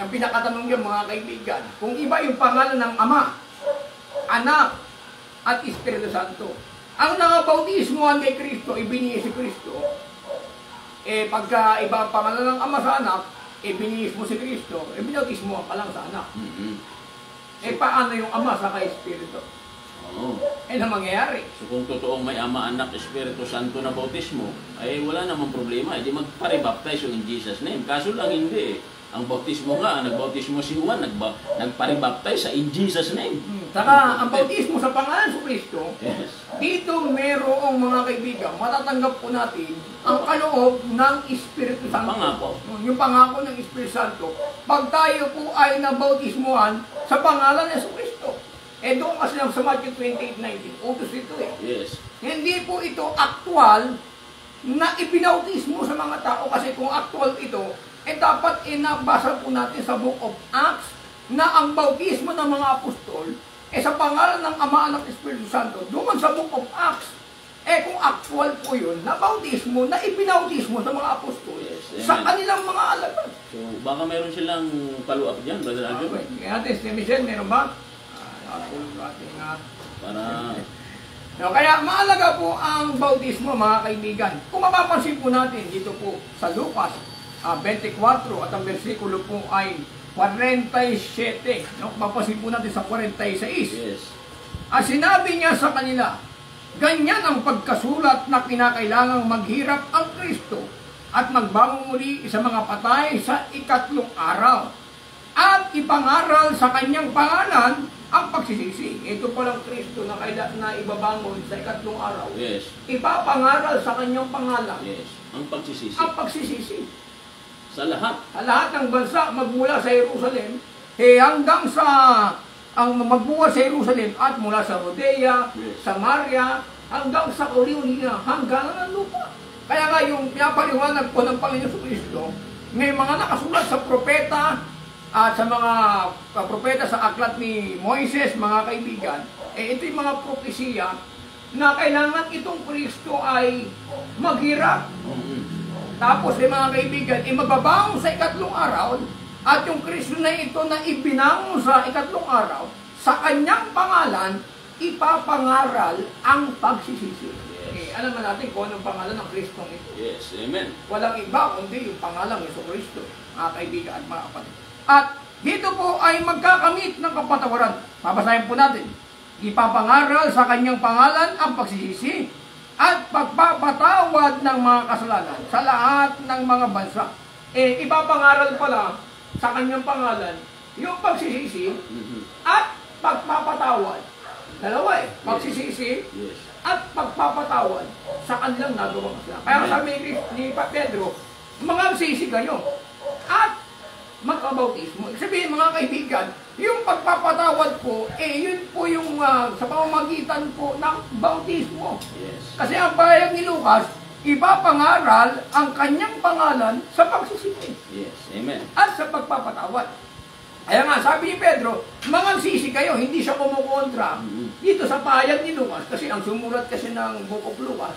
Ang pinakatanong niya mga kaibigan, kung iba yung pangalan ng Ama, Anak, at Espiritu Santo. Ang nangabautismohan kay Kristo, ibinigay si Kristo. Pagka iba ang pangalan ng Ama sa Anak, ibinigay mo si Kristo, binautismohan ka lang sa Anak. Paano yung Ama sa kay Espiritu? Oo. Na mangyayari. So kung totoong may Ama, Anak, Espiritu Santo na bautismo, ay wala namang problema. Di magpare-baptize yung in Jesus name. Kaso lang hindi eh. Ang bautismo nga, nagbautismo si Juan, nagpare-baptize sa in Jesus name. Saka ang bautismo sa pangalan sa Kristo, Yes. dito merong mga kaibigan, matatanggap po natin ang kaloob ng Espiritu Santo. Pangako. Yung pangako ng Espiritu Santo, pag tayo po ay nabautismuhan sa pangalan ng Kristo. Doon kasi lang sa Matthew 28:19, utos ito eh. Yes. Hindi po ito actual na ibinautismo sa mga tao kasi kung actual ito, dapat inabasa po natin sa Book of Acts na ang bautismo ng mga apostol sa pangalan ng Ama, Anak, Espiritu Santo, doon sa Book of Acts. Kung actual po yun, na bautismo, na ibinautismo sa mga apostol, Yes, sa amen. kanilang mga alagad. So baka meron silang follow-up dyan, Brother Alvin. Okay, kaya natin, si Michelle, meron ba? Para... No, kaya maalaga po ang bautismo mga kaibigan. Kung mapapansin po natin dito po sa Lucas 24 at ang versikulo po ay 47. No, mapapansin po natin sa 46. Yes. Sinabi niya sa kanila, ganyan ang pagkasulat na kinakailangang maghirap ang Kristo at magbangon muli sa mga patay sa ikatlong araw at ipangaral sa kanyang pangalan ang pagsisisi. Ito palang Kristo na ibabangon sa ikatlong araw. Yes. Ipapangaral sa kanyang pangalan. Yes. Ang pagsisisi. Ang pagsisisi. Sa lahat. Sa lahat ng bansa, magmula sa Jerusalem, hanggang sa ang magbuhat sa Jerusalem at mula sa Judea, Yes. Samaria, hanggang sa Uriunina, hanggang ng lupa. Kaya nga yung pinapaliwanag po ng Panginoon Kristo, may mga nakasulat sa propeta at sa mga propeta sa aklat ni Moises, mga kaibigan, ito yung mga propesiya na kailangan itong Kristo ay maghirap. Tapos mga kaibigan, magbabangon sa ikatlong araw at yung Kristo na ito na ibinangon sa ikatlong araw, sa kanyang pangalan, ipapangaral ang pagsisisi. Yes. Alam na natin kung anong pangalan ng Kristo ito. Yes. Amen. Walang iba kundi yung pangalan ng Kristo, mga kaibigan at mga kapatid. At dito po ay magkakamit ng kapatawaran. Babasahin po natin. Ipapangaral sa kanyang pangalan ang pagsisisi at pagpapatawad ng mga kasalanan sa lahat ng mga bansa. Ipapangaral pala sa kanyang pangalan yung pagsisisi at pagpapatawad. Dalawa pagsisisi Yes. at pagpapatawad sa kanilang nagawang kasalanan. Kaya sabi ni Pedro, mga kayo at magkabautismo. Sabihin mga kaibigan, yung pagpapatawad po, yun po yung sa pamamagitan po ng bautismo. Yes. Kasi ang pahayag ni Lucas, ipapangaral ang kanyang pangalan sa pagsisisi Yes. Amen. at sa pagpapatawad. Kaya nga, sabi ni Pedro, mangagsisi kayo, hindi siya kumukontra dito sa pahayag ni Lucas. Kasi ang sumulat kasi ng Book of Lucas,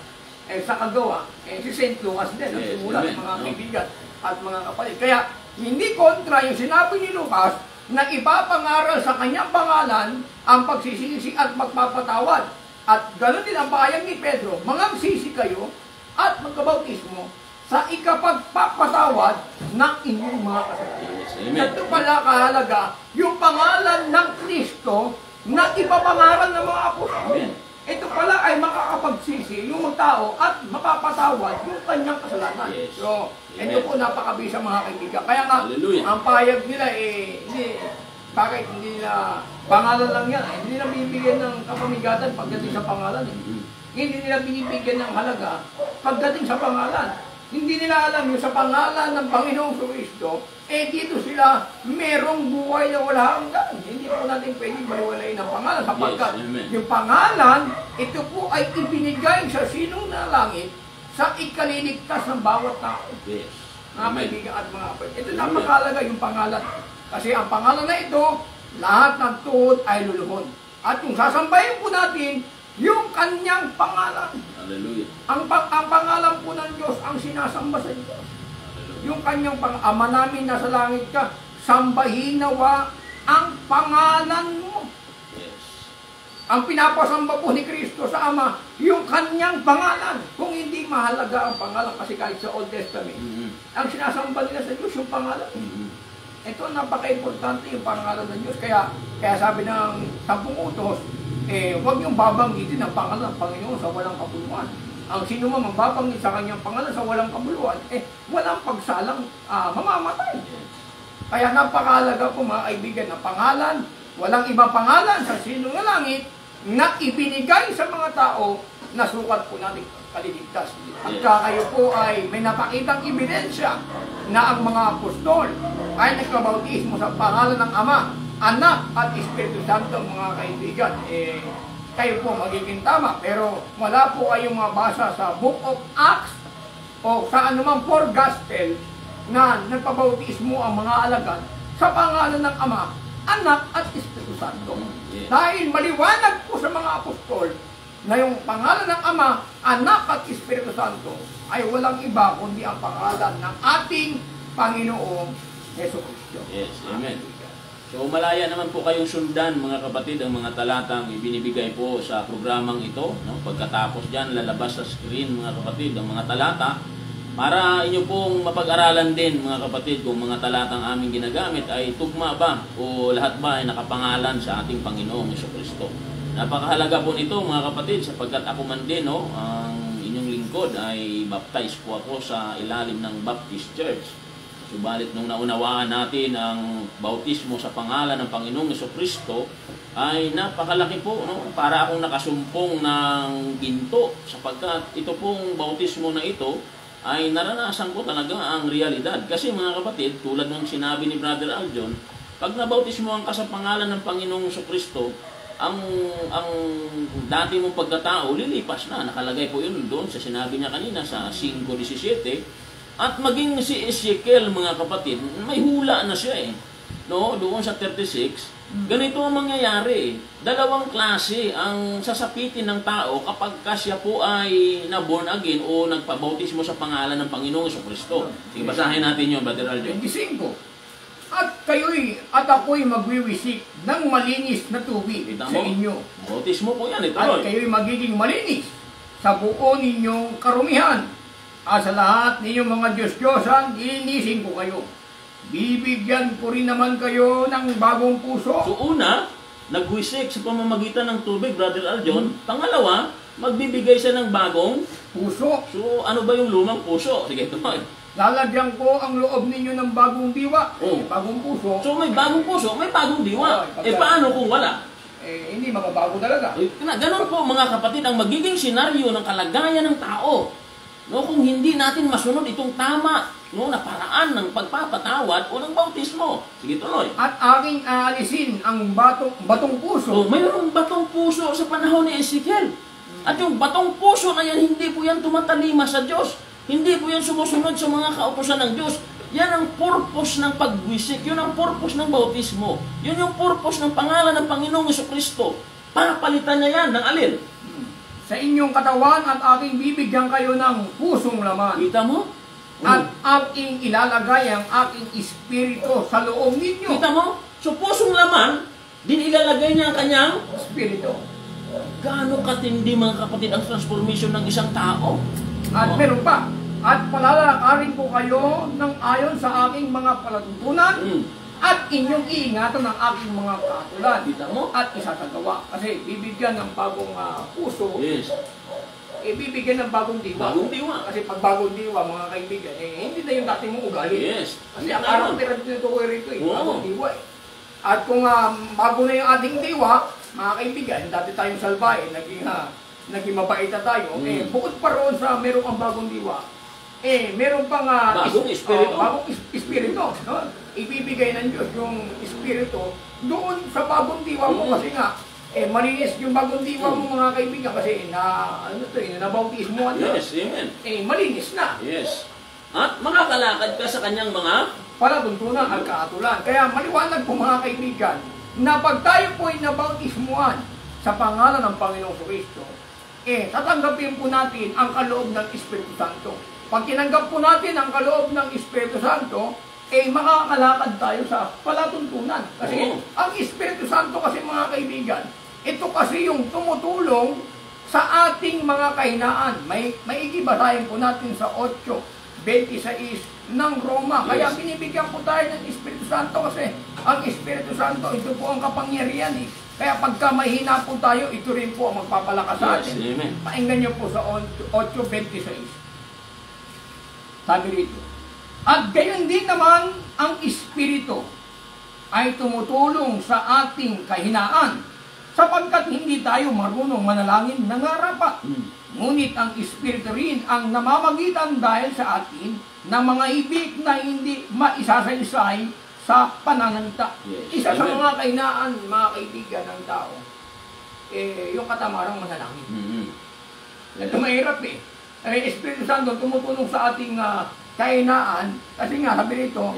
sa kagawa, si St. Lucas din ang Yes, sumulat, amen. mga kaibigan at mga kapatid. Kaya, hindi kontra yung sinabi ni Lucas na ipapangaral sa kanyang pangalan ang pagsisisi at magpapatawad. At ganoon din ang pahayag ni Pedro, mangagsisi kayo at magkabautismo sa ikapagpapatawad ng inyong mga kasalanan. Yes. Amen. Ito pala kahalaga yung pangalan ng Kristo na ipapangaral ng mga apostol. Amen. Ito pala ay makakapagsisi yung mga tao at mapapatawad yung kanyang kasalanan. Yes. So, ito Amen. po napakabisa mga kaibigan. Kaya nga, Hallelujah. ang pahayag nila bakit hindi nila pangalan lang yan? Hindi nila binibigyan ng kapamigatan pagdating sa pangalan. Hindi nila binibigyan ng halaga pagdating sa pangalan. Hindi nila alam yung sa pangalan ng Panginoong Kristo, dito sila merong buhay na wala hanggan. Hindi po natin pwedeng baliwalain ang pangalan sapagkat Yes, amen. yung pangalan, ito po ay ibinigay sa sinong na langit sa ikaliligtas ng bawat tao. Yes. Mga Amen. kaibigan at mga kapatid. Ito napakalaga yung pangalan. Kasi ang pangalan na ito lahat ng tuhod ay luluhod. At kung sasambahin po natin, yung kanyang pangalan. Hallelujah. Ang pangalan po ng Diyos ang sinasamba sa Diyos. Yung kanyang Ama namin nasa langit ka, sambahin nawa ang pangalan mo. Yes. Ang pinapasamba po ni Kristo sa Ama, yung kanyang pangalan. Kung hindi mahalaga ang pangalan, kasi kahit sa Old Testament, ang sinasamba nila sa Diyos yung pangalan. Ito, napaka-importante yung pangalan ng Diyos. Kaya sabi ng 10 utos, huwag niyong babanggitin ang pangalan ng Panginoon sa walang kabuluhan. Ang sino man magbabanggit sa kanyang pangalan sa walang kabuluhan, walang pagsalang mamamatay. Kaya napakahalaga po mga kaibigan na pangalan, walang ibang pangalan sa sino ng langit na ibinigay sa mga tao na sukat po natin kaliligtas. At kayo po ay may napakitang ebidensya na ang mga apostol ay nagkabautismo sa pangalan ng Ama, Anak at Espiritu Santo, mga kaibigan. Kayo po magiging tama, pero wala po kayong mabasa sa Book of Acts o sa anumang 4 Gospel na nagpabautismo ang mga alagad sa pangalan ng Ama, Anak at Espiritu Santo. Dahil maliwanag po sa mga apostol na yung pangalan ng Ama, Anak at Espiritu Santo ay walang iba kundi ang pangalan ng ating Panginoong Jesucristo. Yes, amen. So malaya naman po kayong sundan mga kapatid ang mga talatang ibinibigay po sa programang ito. No? Pagkatapos dyan, lalabas sa screen mga kapatid ang mga talata para inyo pong mapag-aralan din mga kapatid kung mga talatang aming ginagamit ay tugma ba o lahat ba ay nakapangalan sa ating Panginoong Jesucristo. Napakahalaga po nito mga kapatid sapagkat ako man din, no, ang inyong lingkod ay baptize po ako sa ilalim ng Baptist Church. Subalit nung naunawaan natin ang bautismo sa pangalan ng Panginoong Jesucristo ay napakalaki po, no? Para akong nakasumpong ng ginto sapagkat ito pong bautismo na ito ay naranasan ko talaga ang realidad. Kasi mga kapatid, tulad ng sinabi ni Brother Aljon, pag nabautismohan ka sa pangalan ng Panginoong Jesucristo, ang dati mong pagkatao lilipas na. Nakalagay po yun doon sa sinabi niya kanina sa 5:17. At maging si Ezekiel, mga kapatid, may hula na siya eh. No, doon sa 36, ganito ang mangyayari. Dalawang klase ang sasapitin ng tao kapag siya po ay na-born again o nagpabautismo sa pangalan ng Panginoong Jesucristo. Sige, basahin natin yun, Brother Aljo. 25. At ako'y magwiwisik ng malinis na tubig sa inyo. Bautismo po yan, ito. At kayo'y magiging malinis sa buo ninyong karumihan. At sa lahat ninyong mga Diyos-Diyosan, linisin ko kayo. Bibigyan ko rin naman kayo ng bagong puso. So una, nagwisik sa pamamagitan ng tubig, Brother Aljon. Pangalawa, magbibigay siya ng bagong puso. So ano ba yung lumang puso? Sige, tuloy. Lalagyan ko ang loob ninyo ng bagong diwa. Bagong puso. So may bagong puso, may bagong diwa. Paano kung wala? Hindi mababago talaga. Ganon po mga kapatid ang magiging senaryo ng kalagayan ng tao. No, kung hindi natin masunod itong tama, no, na paraan ng pagpapatawad o ng bautismo. Sige, tuloy. At aking aalisin ang batong puso. Mayroong batong puso sa panahon ni Ezekiel. At yung batong puso na yan, hindi po yan tumatalima sa Diyos. Hindi po yan sumusunod sa mga kautusan ng Diyos. Yan ang purpose ng pagwisik. Yun ang purpose ng bautismo. Yun yung purpose ng pangalan ng Panginoong Jesucristo. Papalitan niya yan ng alin? Sa inyong katawan at aking bibigyan kayo ng pusong laman. Kita mo? At aking ilalagay ang aking espiritu sa loob ninyo. Kita mo? So pusong laman, din ilalagay niya ang kanyang espiritu. Gaano katindi mga kapatid ang transformation ng isang tao? At meron pa. At palalakarin ko kayo ng ayon sa aking mga palatuntunan. At inyong iingatan ang aking mga katulad. Kita mo? At isasagawa. Kasi bibigyan ng bagong puso. Yes. Bibigyan ng bagong diwa. Bagong diwa. Kasi pag bagong diwa, mga kaibigan, hindi na yung dati mong ugali. Yes. Kasi ang araw tira-tira ko rito bagong diwa eh. At kung bago na yung ating diwa, mga kaibigan, dati tayong salbahe, naging mabait na tayo. Bukod pa roon sa meron kang bagong diwa, meron pang bagong espiritu. Bagong espiritu. No? Ibibigay ng Diyos yung espiritu doon sa bagong diwa mo kasi nga malinis yung bagong diwa mo mga kaibigan kasi nabautismo ano. Yes, amen. Malinis na. Yes. At makakalakad ka sa kanyang mga palatuntunan at kaatulan. Kaya maliwanag po mga kaibigan na pag tayo po'y nabautismuhan sa pangalan ng Panginoong Kristo, tatanggapin po natin ang kaloob ng Espiritu Santo. Pag tinanggap po natin ang kaloob ng Espiritu Santo, makakalakad tayo sa palatuntunan. Kasi ang Espiritu Santo kasi mga kaibigan, ito kasi yung tumutulong sa ating mga kahinaan. May igibasahin po natin sa 8:26 ng Roma. Kaya binibigyan po tayo ng Espiritu Santo kasi ang Espiritu Santo, ito po ang kapangyarihan eh. Kaya pagka mahina po tayo, ito rin po ang magpapalakas sa atin. Pakinggan niyo po sa 8:26. Sabi rito, at gayon din naman ang Espiritu ay tumutulong sa ating kahinaan sapagkat hindi tayo marunong manalangin ng ngarapat. Ngunit ang Espiritu rin ang namamagitan dahil sa atin ng mga ibig na hindi maisasaysay sa pananalita. Isa sa mga kahinaan, mga kaibigan ng tao, yung katamarang manalangin. Ito mahirap eh. Espiritu Santo tumutulong sa ating kahinaan, kasi nga sabi rito,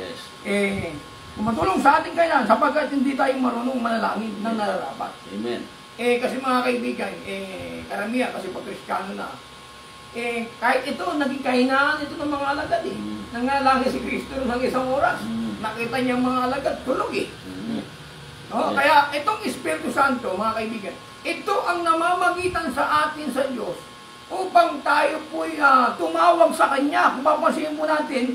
tumutulong sa ating kahinaan sapagkat hindi tayo marunong manalangin ng nararapat. Amen. Kasi mga kaibigan, karamihan kasi pag Kristiyano na, kahit ito, naging kahinaan ito ng mga alagad eh. Nangalangin si Kristo ng isang oras. Nakita niya mga alagad, tulog eh. Kaya itong Espiritu Santo, mga kaibigan, ito ang namamagitan sa atin sa Diyos upang tayo po'y tumawag sa Kanya. Kung papansin po natin,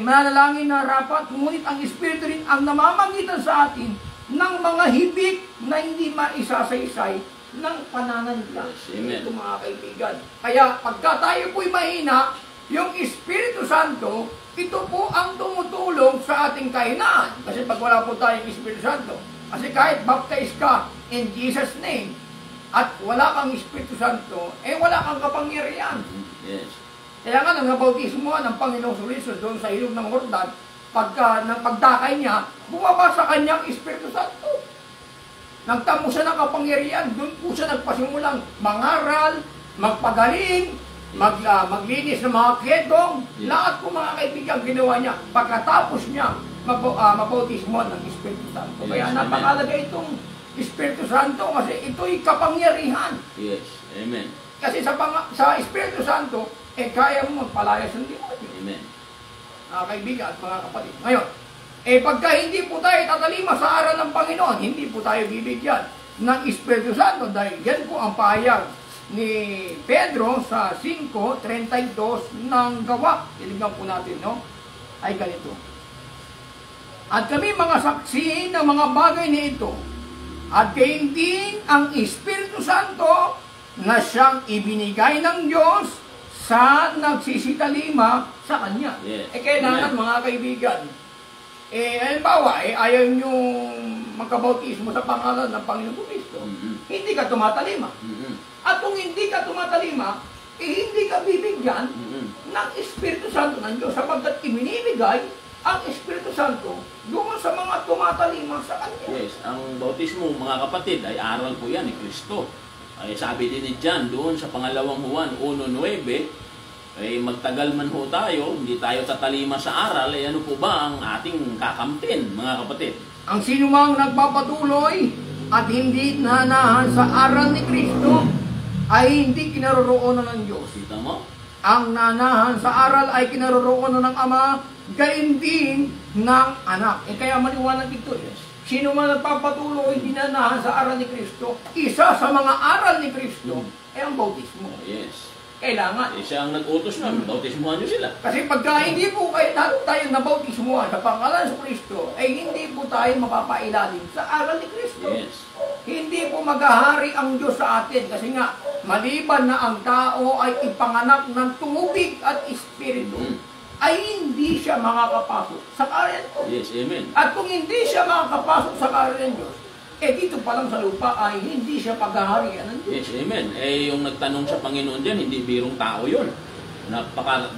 manalangin na rapat, ngunit ang Espiritu rin ang namamagitan sa atin ng mga hibik na hindi maisasaysay ng pananalita. Ito mga kaibigan. Kaya pagka tayo po'y mahina, yung Espiritu Santo, ito po ang tumutulong sa ating kahinaan. Kasi pag wala po tayong Espiritu Santo, kasi kahit baptize ka in Jesus' name, at wala kang Espiritu Santo, wala kang kapangyarihan. Kaya nga, nang nabautismo ng Panginoong Kristo doon sa ilog ng Jordan, pagka pagdakay niya, bumaba sa kanyang Espiritu Santo. Nagtamo siya ng kapangyarihan, doon po siya nagpasimulang mangaral, magpagaling, maglinis ng mga ketong, lahat po mga kaibigan ginawa niya pagkatapos niya mabautismo ng Espiritu Santo. Kaya napakalaga itong Espiritu Santo kasi ito'y kapangyarihan. Amen. Kasi sa Espiritu Santo, kaya mo magpalayas ng demonyo. Amen. Kaibigan at mga kapatid. Ngayon, pagka hindi po tayo tatalima sa aral ng Panginoon, hindi po tayo bibigyan ng Espiritu Santo dahil yan po ang pahayag ni Pedro sa 5:32 ng Gawa. Tinignan po natin, no? Ay ganito. At kami mga saksi ng mga bagay na ito, at gayon din ang Espiritu Santo na siyang ibinigay ng Diyos sa nagsisitalima sa Kanya. Kailangan mga kaibigan, halimbawa, ayaw niyong magkabautismo sa pangalan ng Panginoong Kristo, hindi ka tumatalima. At kung hindi ka tumatalima, hindi ka bibigyan ng Espiritu Santo ng Diyos sapagkat ibinibigay ang Espiritu Santo doon sa mga tumatalima sa Kanya. Ang bautismo, mga kapatid, ay aral po yan ni Kristo. Ay sabi din ni John doon sa pangalawang Juan 1:9, magtagal man ho tayo, hindi tayo tatalima sa aral, ano po ba ang ating kakampin, mga kapatid? Ang sinumang nagpapatuloy at hindi nanahan sa aral ni Kristo ay hindi kinaroroonan ng Diyos. Kita mo? Ang nanahan sa aral ay kinaroroonan ng Ama, gayon din ng anak. Kaya maliwanag ito. Sino man nagpapatuloy, hindi nanahan sa aral ni Kristo, isa sa mga aral ni Kristo, ang bautismo. Kailangan. Siya ang nag-utos na, bautismuhan nyo sila. Kasi pagka hindi po tayo nabautismuhan sa pangalan sa Kristo, ay hindi po tayo mapapailalim sa aral ni Kristo. Hindi po maghahari ang Diyos sa atin. Kasi nga, maliban na ang tao ay ipanganak ng tubig at espiritu, ay hindi siya makakapasok sa kaharian ko. Amen. At kung hindi siya makakapasok sa kaharian Diyos, dito pa lang sa lupa ay hindi siya paghaharian ng Diyos. Amen. Yung nagtanong sa Panginoon dyan, hindi birong tao yun.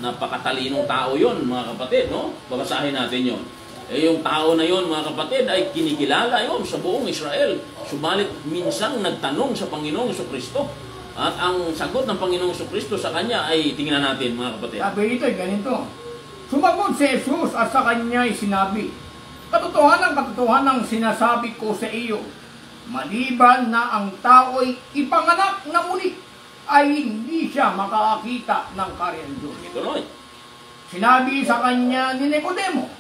Napakatalinong tao yun, mga kapatid, no? Babasahin natin yun. Yung tao na yun, mga kapatid, ay kinikilala yun sa buong Israel. Subalit, minsan nagtanong sa Panginoong Kristo. At ang sagot ng Panginoong Kristo sa kanya ay tingnan natin, mga kapatid. Sabi ito, ganito. Sumagot si Jesus at sa kanya ay sinabi, Katotohanan sinasabi ko sa iyo, maliban na ang tao'y ipanganak na muli, ay hindi siya makakakita ng karya ng Diyos. Tuloy. Sinabi sa kanya ni Nicodemo,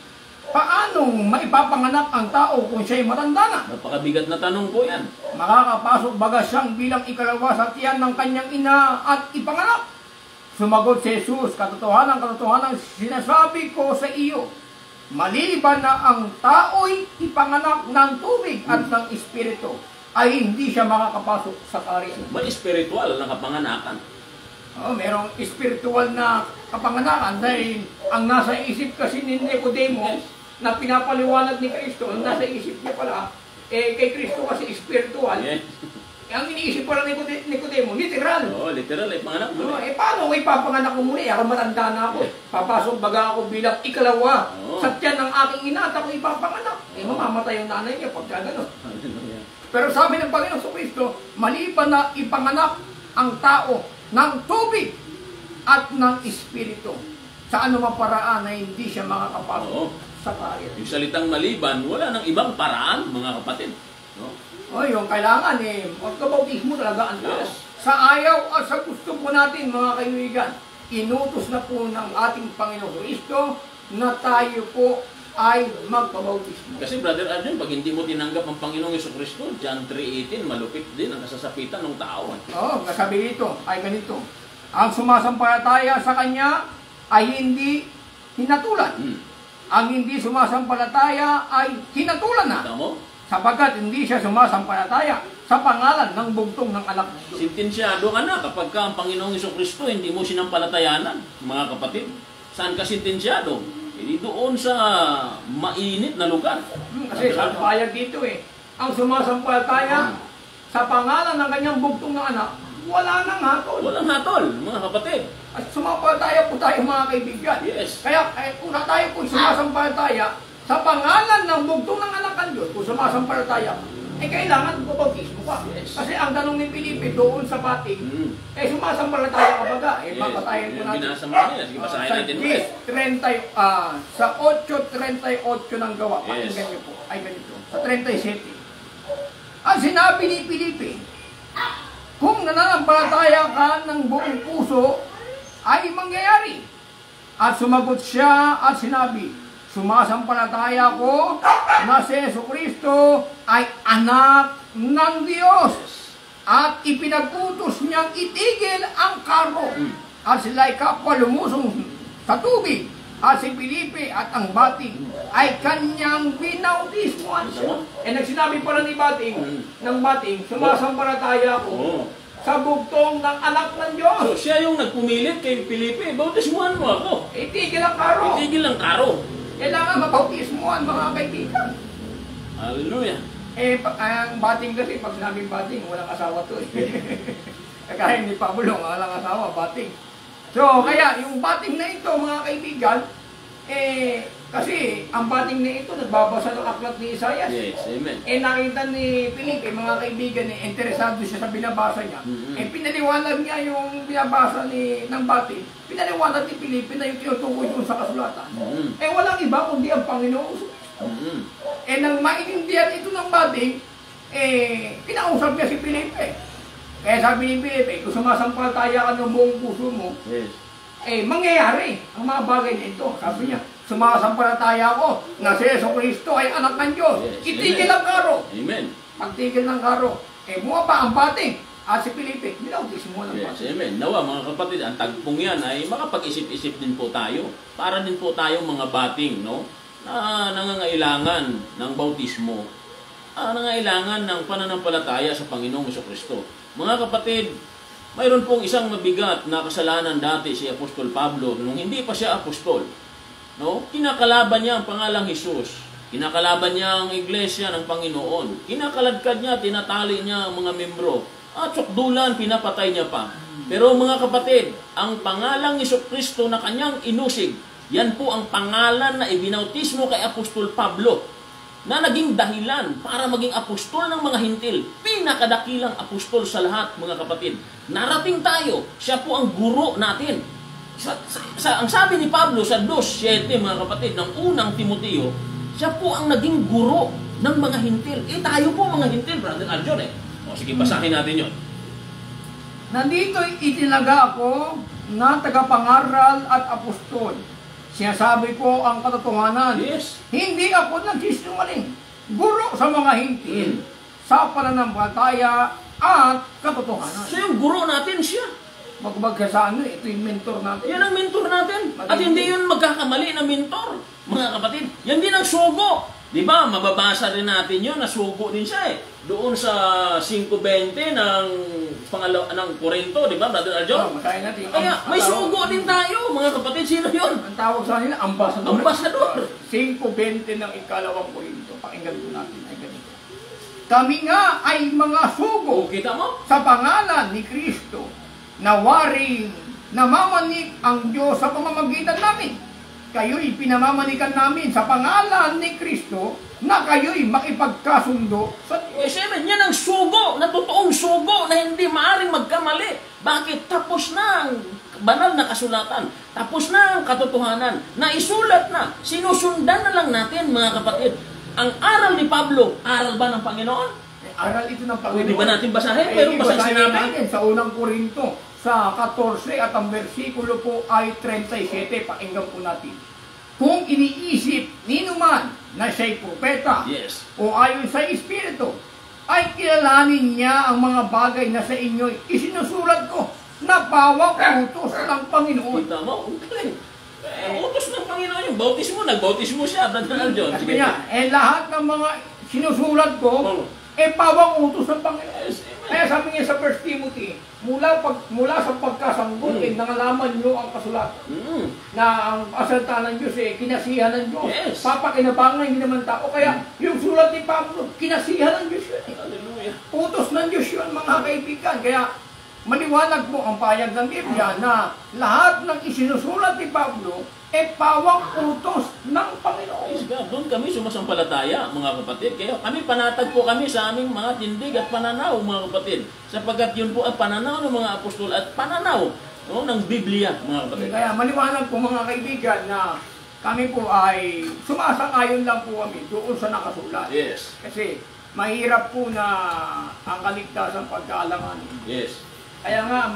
paanong maipapanganak ang tao kung siya'y matanda na? Napakabigat na tanong po yan. Makakapasok baga siyang bilang ikalawa sa tiyan ng kanyang ina at ipanganak? Sumagot si Jesus, katotohanan sinasabi ko sa iyo, maliban na ang tao'y ipanganak ng tubig at ng Espiritu, ay hindi siya makakapasok sa karya. May spiritual na kapanganakan. Merong spiritual na kapanganakan dahil ang nasa isip kasi ni Nicodemo na pinapaliwanag ni Kristo, ang nasa isip niya pala, kay Kristo kasi spiritual. Yes. Ang iniisip pala ni Nicodemo, literal. Oo, literal, panganak mo. Paano may papanganak ko muli? Ako matanda na ako. Papasok baga ako bilang ikalawa. Sa tiyan ng aking ina at ako ipapanganak. Mamamatay yung nanay niya pagka gano'n. Pero sabi ng Panginoon sa Kristo, maliban na ipanganak ang tao ng tubig at ng Espiritu, sa anumang paraan na hindi siya makakapasok sa karya. Yung salitang maliban, wala nang ibang paraan, mga kapatid. No? Yung kailangan magkabautismo talaga ang tao. Yes. Sa ayaw at sa gusto po natin, mga kaibigan, inutos na po ng ating Panginoon Kristo na tayo po ay magpabautismo. Kasi Brother Arjun, pag hindi mo tinanggap ang Panginoong Jesucristo, John 3:18, malupit din ang kasasapitan ng tao. Kasabi dito ay ganito, ang sumasampalataya sa Kanya ay hindi hinatulan. Ang hindi sumasampalataya ay hinatulan na. Tama? Sapagkat hindi siya sumasampalataya sa pangalan ng bugtong ng anak ng Diyos. Sintensyado ka na kapag ka ang Panginoong Jesucristo hindi mo sinampalatayanan, mga kapatid. Saan ka sintensyado? Hindi doon sa mainit na lugar. Kasi sa bayag dito ang sumasampalataya sa pangalan ng kanyang bugtong ng anak, wala nang hatol. Walang hatol, mga kapatid. At sumasampalataya po tayo, mga kaibigan. Yes. Kaya kung tayo po sumasampalataya sa pangalan ng bugtong ng anak ng Diyos, kung sumasampalataya ka, kailangan bautismo ka. Yes. Kasi ang tanong ni Felipe doon sa bating, sumasampalataya ka baga. Papatayin po natin. Binasa mo niya. Sige, basahin natin ulit. Sa 8:38 ng gawa, Yes. pakinggan niyo po, ay ganito, sa 37. Ang sinabi ni Felipe, kung nananampalataya ka ng buong puso, ay mangyayari. At sumagot siya at sinabi, sumasampalataya ko na si Jesucristo ay anak ng Diyos. At ipinag-utos niyang itigil ang kargo. At sila'y kapwa lumusong sa tubig. At si Felipe at ang bating ay kanyang binautismoan siya. Nagsinabi pala ni bating, ng bating, sumasampalataya ko sa bugtong ng anak ng Diyos. So, siya yung nagpumilit kay Felipe, bautismuhan mo ako. Itigil ang karo. Itigil ang karo. Kailangan mabautismoan, mga kaibigan. Hallelujah. Ang bating kasi, pag sinabing bating, walang asawa to Kaya ni Pablo, walang asawa, bating. So, kaya yung bating na ito, mga kaibigan, kasi ang bating na ito, nagbabasa ng aklat ni Isaias. Yes, amen. Nakita ni Felipe, mga kaibigan, interesado siya sa binabasa niya. Pinaliwanag niya yung binabasa ng bating. Pinaliwanag ni Felipe na yung tinutukoy doon sa kasulatan. Walang iba kundi ang Panginoon. Nang maintindihan ito ng bating, pinausap niya si Felipe. Kaya sabi ni Felipe, kung sumasampalataya ka ng buong puso mo, mangyayari ang mga bagay na ito. Sabi niya, sumasampalataya ko na si Jesucristo ay anak ng Diyos. Yes, Itigil ang karo. Amen. Pagtigil ng karo, bumaba ang bating. At si Felipe, binautismo ng Yes, bating. amen. Nawa, mga kapatid, ang tagpong yan ay makapag-isip-isip din po tayo. Para din po tayong mga bating, no? Na nangangailangan ng bautismo. Nangangailangan ng pananampalataya sa Panginoong Jesucristo. Mga kapatid, mayroon pong isang mabigat na kasalanan dati si Apostol Pablo nung hindi pa siya apostol. No? Kinakalaban niya ang pangalang Jesus. Kinakalaban niya ang iglesia ng Panginoon. Kinakaladkad niya, tinatali niya ang mga membro. At sukdulan, pinapatay niya pa. Pero mga kapatid, ang pangalang Jesucristo na kanyang inusig, yan po ang pangalan na ibinautismo kay Apostol Pablo na naging dahilan para maging apostol ng mga hintil. Pinakadakilang apostol sa lahat, mga kapatid. Narating tayo, siya po ang guro natin. Ang sabi ni Pablo sa 2:7, mga kapatid, ng unang Timoteo, Siya po ang naging guro ng mga hintil. Tayo po mga hintil, Brother Aljon O sige, basahin natin yun. Nandito itinaga ako na tagapangaral at apostol. Sinasabi ko ang katotohanan. Yes. Hindi ako nagsisinungaling. Guro sa mga hintil sa pananampalataya at katotohanan. So yung guro natin siya. Magbag ka sa ito yung mentor natin. Yan ang mentor natin. At hindi yun magkakamali na mentor, mga kapatid. Yan din ang sugo. Di ba? Mababasa rin natin yun, nasugo din siya Doon sa 5:20 ng Korinto, di ba, Brother Aljon? Masahin natin. Kaya may sugo din tayo, mga kapatid. Sino yun? Ang tawag sa nila, ambasador. Ambasador. 5:20 ng ikalawang Korinto. Pakinggan po natin ay ganito. Kami nga ay mga sugo Kita mo? sa pangalan ni Kristo na waring namamanik ang Diyos sa pamamagitan namin. Kayo'y pinamamanikan namin sa pangalan ni Kristo na kayo'y makipagkasundo sa Diyos. Amen. Yan ang sugo, na totoong sugo na hindi maaring magkamali. Bakit? Tapos na ang banal na kasulatan. Tapos na ang katotohanan. Naisulat na. Sinusundan na lang natin, mga kapatid. Ang aral ni Pablo, aral ba ng Panginoon? Aral ito ng Panginoon. Pwede ba natin basahin? Meron ba sa sinabi? natin sa unang Korinto, sa 14 at ang versikulo po ay 37. Pakinggan po natin. Kung iniisip ninuman na siya'y propeta Yes. o ayon sa Espiritu, ay kilalanin niya ang mga bagay na sa inyo'y isinusulat ko na pawang utos ng Panginoon. Kita mo? Ang galing. Utos ng Panginoon yung bautismo. Nagbautismo siya, Brother Aljon. Kasi niya, lahat ng mga sinusulat ko, pawang utos ng Panginoon. Yes, amen. Kaya sabi niya sa 1 Timothy, mula sa pagkasanggol, nangalaman niyo ang kasulatan. Na ang asalta ng Diyos kinasihan ng Diyos. Yes. Papakinabangan hindi naman tao. Kaya yung sulat ni Pablo, kinasihan ng Diyos yun. Hallelujah. Utos ng Diyos yun, mga kaibigan. Kaya maliwanag po ang payag ng Biblia na lahat ng isinusulat ni Pablo pawang utos ng Panginoon. Praise God. Doon kami sumasampalataya, mga kapatid. Kaya panatag po kami sa aming mga tindig at pananaw, mga kapatid. Sapagkat yun po ang pananaw ng mga apostol at pananaw ng Biblia, mga kapatid. Kaya maliwanag po mga kaibigan na kami po ay sumasang-ayon lang po kami doon sa nakasulat. Yes. Kasi mahirap po na ang kaligtasan pagkaalangan. Yes. Kaya nga,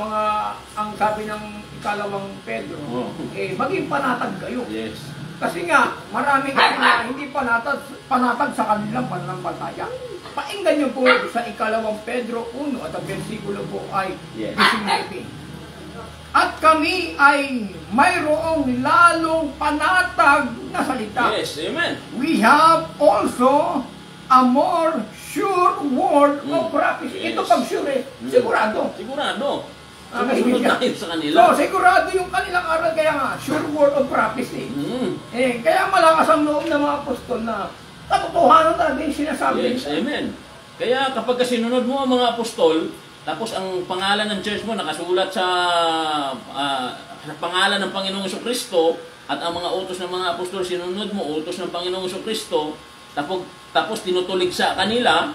ang sabi ng ikalawang Pedro, maging panatag kayo. Yes. Kasi nga, marami kayo na hindi panatag sa kanilang pananampalataya. Painggan niyo po sa ikalawang Pedro 1 at ang versikulo po ay 19. At kami ay mayroong lalong panatag na salita. Yes, amen. We have also a more sure word of prophecy. Yes. Ito pag sure, sigurado. Sigurado. Okay. Sumunod tayo sa kanila. So, sigurado yung kanilang aral, kaya nga, sure word of prophecy. Kaya malakas ang loob ng mga apostol na katotohanan talaga yung sinasabi. Yes, amen. Kaya kapag sinunod mo ang mga apostol, tapos ang pangalan ng church mo nakasulat sa pangalan ng Panginoong Kristo at ang mga utos ng mga apostol sinunod mo, utos ng Panginoong Kristo, tapos tinutulig sa kanila,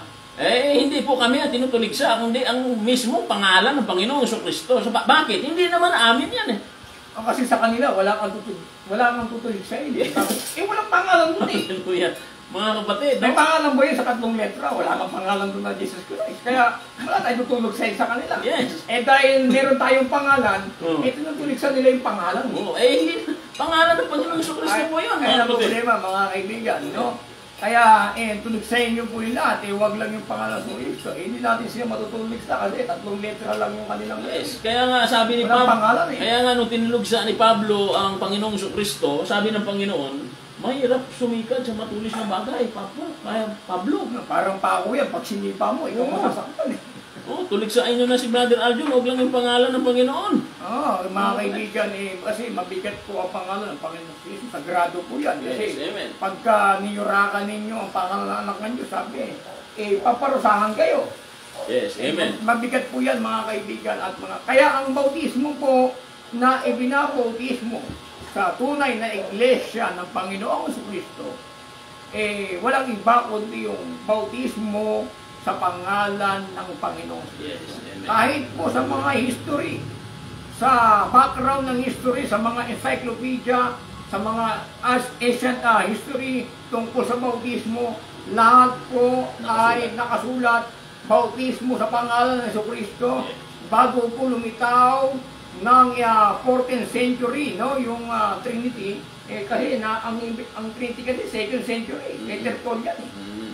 hindi po kami ang tinutuligsa, kundi ang mismo pangalan ng Panginoong Kristo. So, bakit? Hindi naman amin yan Kasi sa kanila, wala kang tutulig sa iyo. Walang pangalan doon Hallelujah. Mga kapatid, May pangalan mo yun sa 3 letra, wala kang pangalan doon na Jesus Christ. Kaya wala tayong tutulog sa kanila. Yes. Dahil meron tayong pangalan, tinutulig sa nila yung pangalan. Hindi. Pangalan ng Panginoong Kristo po yun. Kaya na problema, mga kaibigan, no? Kaya, tunog sa inyo po yung lahat, huwag lang yung pangalan ng Kristo. Hindi natin siya matutulig sa kasi 3 letra lang yung kanilang Yes. Kaya nga sabi ni Walang Pablo, pangalan kaya nga nung tinulog sa ni Pablo ang Panginoong Kristo, sabi ng Panginoon, mahirap sumikad sa matulis na bagay, Pablo. Parang pako yan, pag sinipa mo, ikaw masasaktan tulig sa inyo na si Brother Aljon, huwag lang yung pangalan ng Panginoon. Mga kaibigan, kasi mabigat po ang pangalan ng Panginoon Kristo. Sagrado po yan. Kasi Yes, amen. pagka niyurakan ninyo ang pangalan ng anak ninyo, sabi, paparusahan kayo. Yes, amen. Mabigat po yan, mga kaibigan at kaya ang bautismo po na ibinabautismo sa tunay na iglesia ng Panginoong Kristo, walang iba kundi yung bautismo sa pangalan ng Panginoon. Yes, amen. Kahit po sa mga history, sa background ng history, sa mga encyclopedia, sa mga ancient history tungkol sa bautismo, lahat po ay nakasulat, bautismo sa pangalan ng Jesucristo, bago po lumitaw ng 14th century, no, yung Trinity, kasi ang Trinity kasi 2nd century, Tertullian.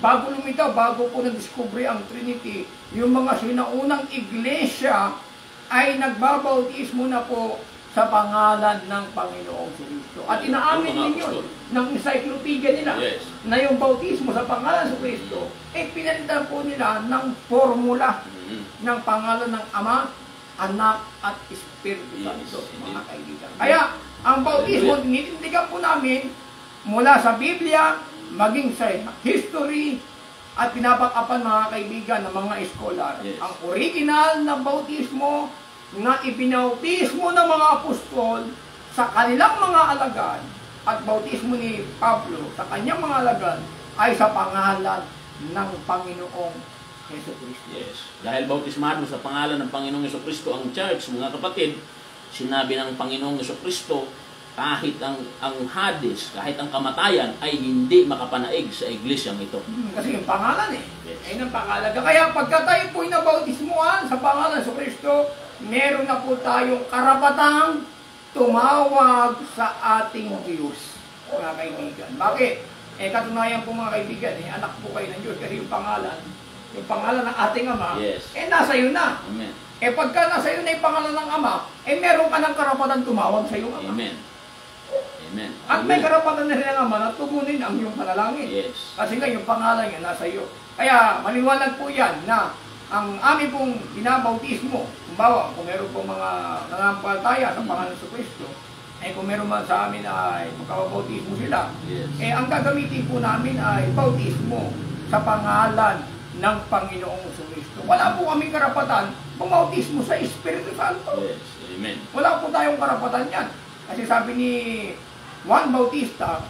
Bago lumitaw, bago po na-discovery ang Trinity, yung mga sinaunang iglesia ay nagbabautismo na po sa pangalan ng Panginoong Jesucristo. At inaamin ninyo ng encyclopedia nila na yung bautismo sa pangalan ng Jesucristo, pinalitan po nila ng formula ng pangalan ng Ama, Anak, at Espiritu Santo, mga kaibigan. Kaya, ang bautismo, tinitindigan po namin mula sa Biblia, maging sa history, at pinapakapan mga kaibigan ng mga eskolar. Ang original na bautismo na ibinautismo ng mga apostol sa kanilang mga alagad at bautismo ni Pablo sa kanyang mga alagad ay sa pangalan ng Panginoong Jesucristo. Yes. Dahil bautismado sa pangalan ng Panginoong Jesucristo ang church, mga kapatid, sinabi ng Panginoong Jesucristo, kahit ang Hades, kahit ang kamatayan ay hindi makapanaig sa iglesyang ito. Kasi yung pangalan ay ng pangalan. Kaya pagka tayo po'y nabautismuhan sa pangalan ng Jesucristo, meron na po tayong karapatang tumawag sa ating Diyos, mga kaibigan. Bakit? Katunayan po mga kaibigan, anak po kayo ng Diyos kasi yung pangalan ng ating Ama, nasa iyo na. Amen. Pagka nasa iyo na yung pangalan ng Ama, meron ka ng karapatan tumawag sa iyong Ama. Amen. Amen. At may karapatan na rin ang Ama na tugunin ang iyong panalangin. Yes. Kasi nga yung pangalan niya nasa iyo. Kaya maliwanag po yan na ang amin pong binabautismo, kung meron pong mga nananampalataya sa pangalan ng Kristo, kung meron man sa amin ay magkabautismo sila, ang gagamitin po namin ay bautismo sa pangalan ng Panginoong Kristo. Wala po kami karapatan bumautismo sa Espiritu Santo. Yes. Amen. Wala po tayong karapatan yan. Kasi sabi ni Juan Bautista,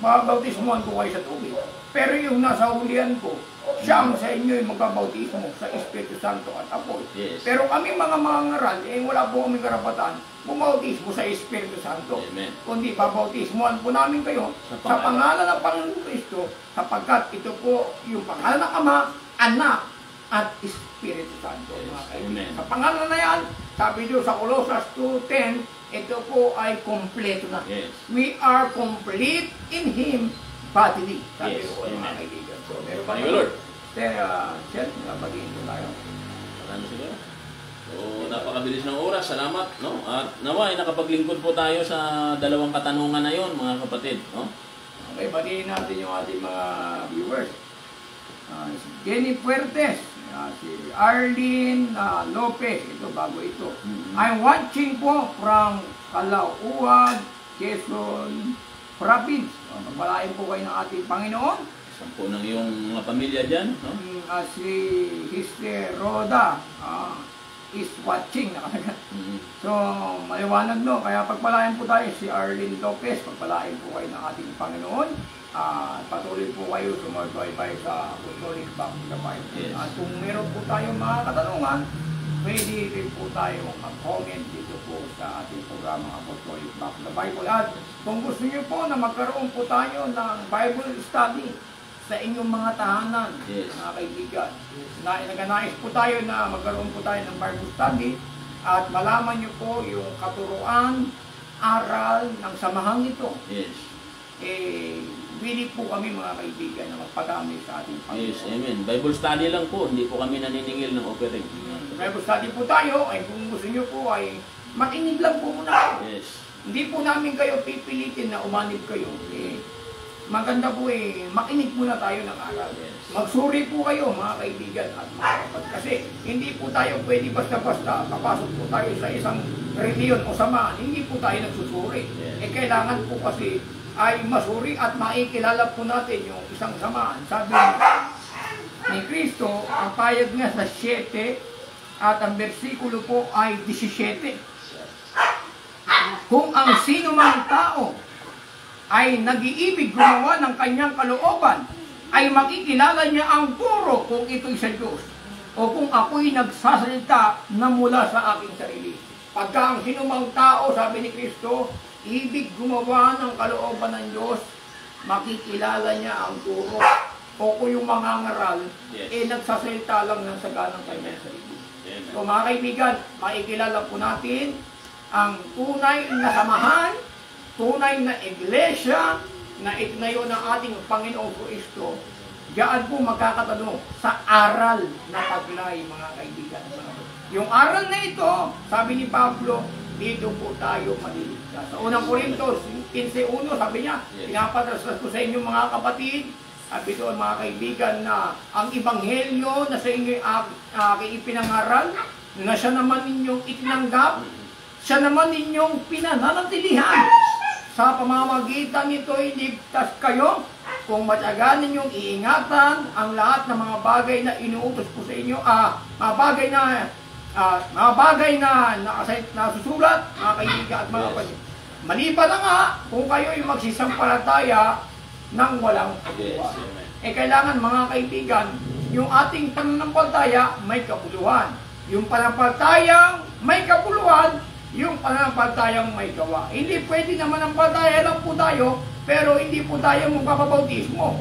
babautismohan ko kayo sa tubig. Pero yung nasa hulihan ko, siya ang sa inyo yung magbabautismo sa Espiritu Santo at apoy. Yes. Pero kami mga ngaral, wala po kami karapatan bumautismo sa Espiritu Santo. Amen. Kundi babautismohan po namin kayo sa pangalan ng Panginoong Kristo, sapagkat ito po yung pangalan ng Ama, Anak, at Espiritu Santo. Yes. Amen. Sa pangalan na yan, sabi doon sa Colossus 2:10, ito po ay kompleto na. Yes. We are complete in Him bodily. Sabi Yes. ko, mga Amen. kaibigan. So, meron pa Thank you, Lord. Sir, nabagin ko tayo. Ano siguro? So, napakabilis ng oras. Salamat, no? At nawa, nakapaglingkod po tayo sa dalawang katanungan na yon, mga kapatid, no? Okay, batiin natin yung ating mga viewers. Si Jenny Fuertes, si Arlene Lopez, ito bago ito. I'm watching po from Calauag, Quezon Province. Magpalain po kayo ng ating Panginoon. Sampo ng iyong mga pamilya dyan, no? Si Sister Roda is watching. So, maliwanag no. Kaya pagpalain po tayo si Arlene Lopez, pagpalain po kayo ng ating Panginoon. Patuloy po kayo sumusubaybay sa Apostolic Back to the Bible. Yes. At kung meron po tayong mga katanungan, pwede rin po tayo mag-comment dito po sa ating programang Apostolic Back to the Bible. At kung gusto niyo po na magkaroon po tayo ng Bible study sa inyong mga tahanan, mga kaibigan, na naganais po tayo na magkaroon po tayo ng Bible study at malaman niyo po yung katuruan, aral ng samahang ito. Yes. Willing po kami mga kaibigan na magpadami sa ating Panginoon. Yes, amen. Bible study lang po, hindi po kami naniningil ng offering. Bible study po tayo, ay kung gusto niyo po ay makinig lang po muna. Yes. Hindi po namin kayo pipilitin na umanib kayo. Maganda po makinig muna tayo ng aral. Magsuri po kayo mga kaibigan at mga kapatid. Kasi hindi po tayo pwede basta-basta papasok po tayo sa isang reliyon o samahan. Hindi po tayo nagsusuri. Kailangan po kasi ay masuri at maikilala po natin yung isang samahan. Sabi ni Kristo, ang payag niya sa 7 at ang bersikulo po ay 17. Kung ang sino mang tao ay nag-iibig gumawa ng kanyang kalooban, ay makikilala niya ang puro kung ito'y sa Diyos o kung ako'y nagsasalita na mula sa aking sarili. Pagka ang sinumang tao, sabi ni Kristo, ibig gumawa ng kalooban ng Diyos, makikilala niya ang turo. O kung yung mangangaral, nagsasalita lang ng saganang kanyang sarili. So mga kaibigan, makikilala po natin ang tunay na samahan, tunay na iglesia na itinayo ng ating Panginoong Kristo. Diyan po magkakatanong sa aral na taglay, mga kaibigan. Yung aral na ito, sabi ni Pablo, dito po tayo maliligtas. Sa unang Korintos 15:1, sabi niya, pinapatraslas ko sa inyo mga kapatid, sabi doon mga kaibigan, na ang ebanghelyo na sa inyo aking ipinangaral, na siya naman ninyong itinanggap, siya naman ninyong pinananatilihan. Sa pamamagitan nito, iligtas kayo kung matyagan ninyong iingatan ang lahat ng mga bagay na inuutos ko sa inyo, mga bagay na nasusulat, mga kaibigan at mga kapatid. Maliban na nga kung kayo'y magsisampalataya ng walang kapuluhan. Kailangan mga kaibigan, yung ating pananampalataya may kapuluhan. Yung pananampalatayang may kapuluhan, yung pananampalatayang may gawa. Hindi pwede naman ang palataya lang po tayo, pero hindi po tayo magpapabautismo.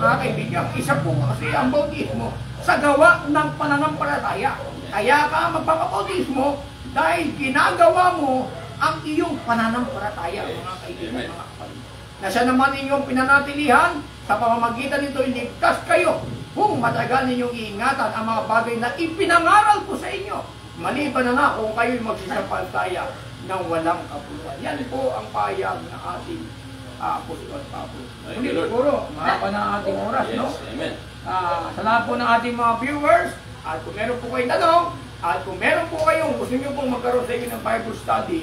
Mga kaibigan, isa po kasi ang bautismo sa gawa ng pananampalataya. Kaya ka magpapabautismo dahil ginagawa mo ang iyong pananampalataya, mga kaibigan, mga kapatid. Na siya naman inyong pinanatilihan, sa pamamagitan nito iligtas kayo kung matagal ninyong iingatan ang mga bagay na ipinangaral ko sa inyo. Maliban na nga kung kayo'y magsisampalataya ng walang kapuluhan. Yan po ang payag ng ating Apostol Pablo. Hindi siguro, mahaba na ang ating oras, no? Sa lahat po ng ating mga viewers, at kung meron po kayong tanong, at kung meron po kayong gusto nyo pong magkaroon sa inyo ng Bible study,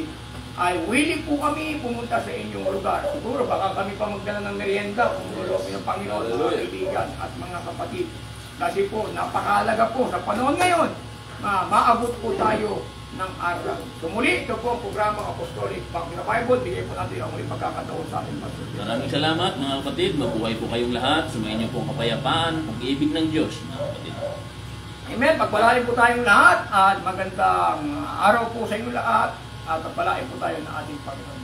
ay willing po kami pumunta sa inyong lugar. Siguro baka kami pa magdala ng merienda kung gulopin ng Panginoon, mga kaibigan at mga kapatid. Kasi po, napakahalaga po sa panahon ngayon, maabot po tayo ng araw. So muli, ito po ang programang Apostolic Back in the Bible. Bigay po natin ang muli pagkakataon sa ating pastor. Maraming salamat mga kapatid. Mabuhay po kayong lahat. Sumayin niyo po ang kapayapaan, pag-ibig ng Diyos, mga kapatid. Amen. Pagpalain po tayong lahat at magandang araw po sa inyo lahat at pagpalain po tayo ng ating Panginoon.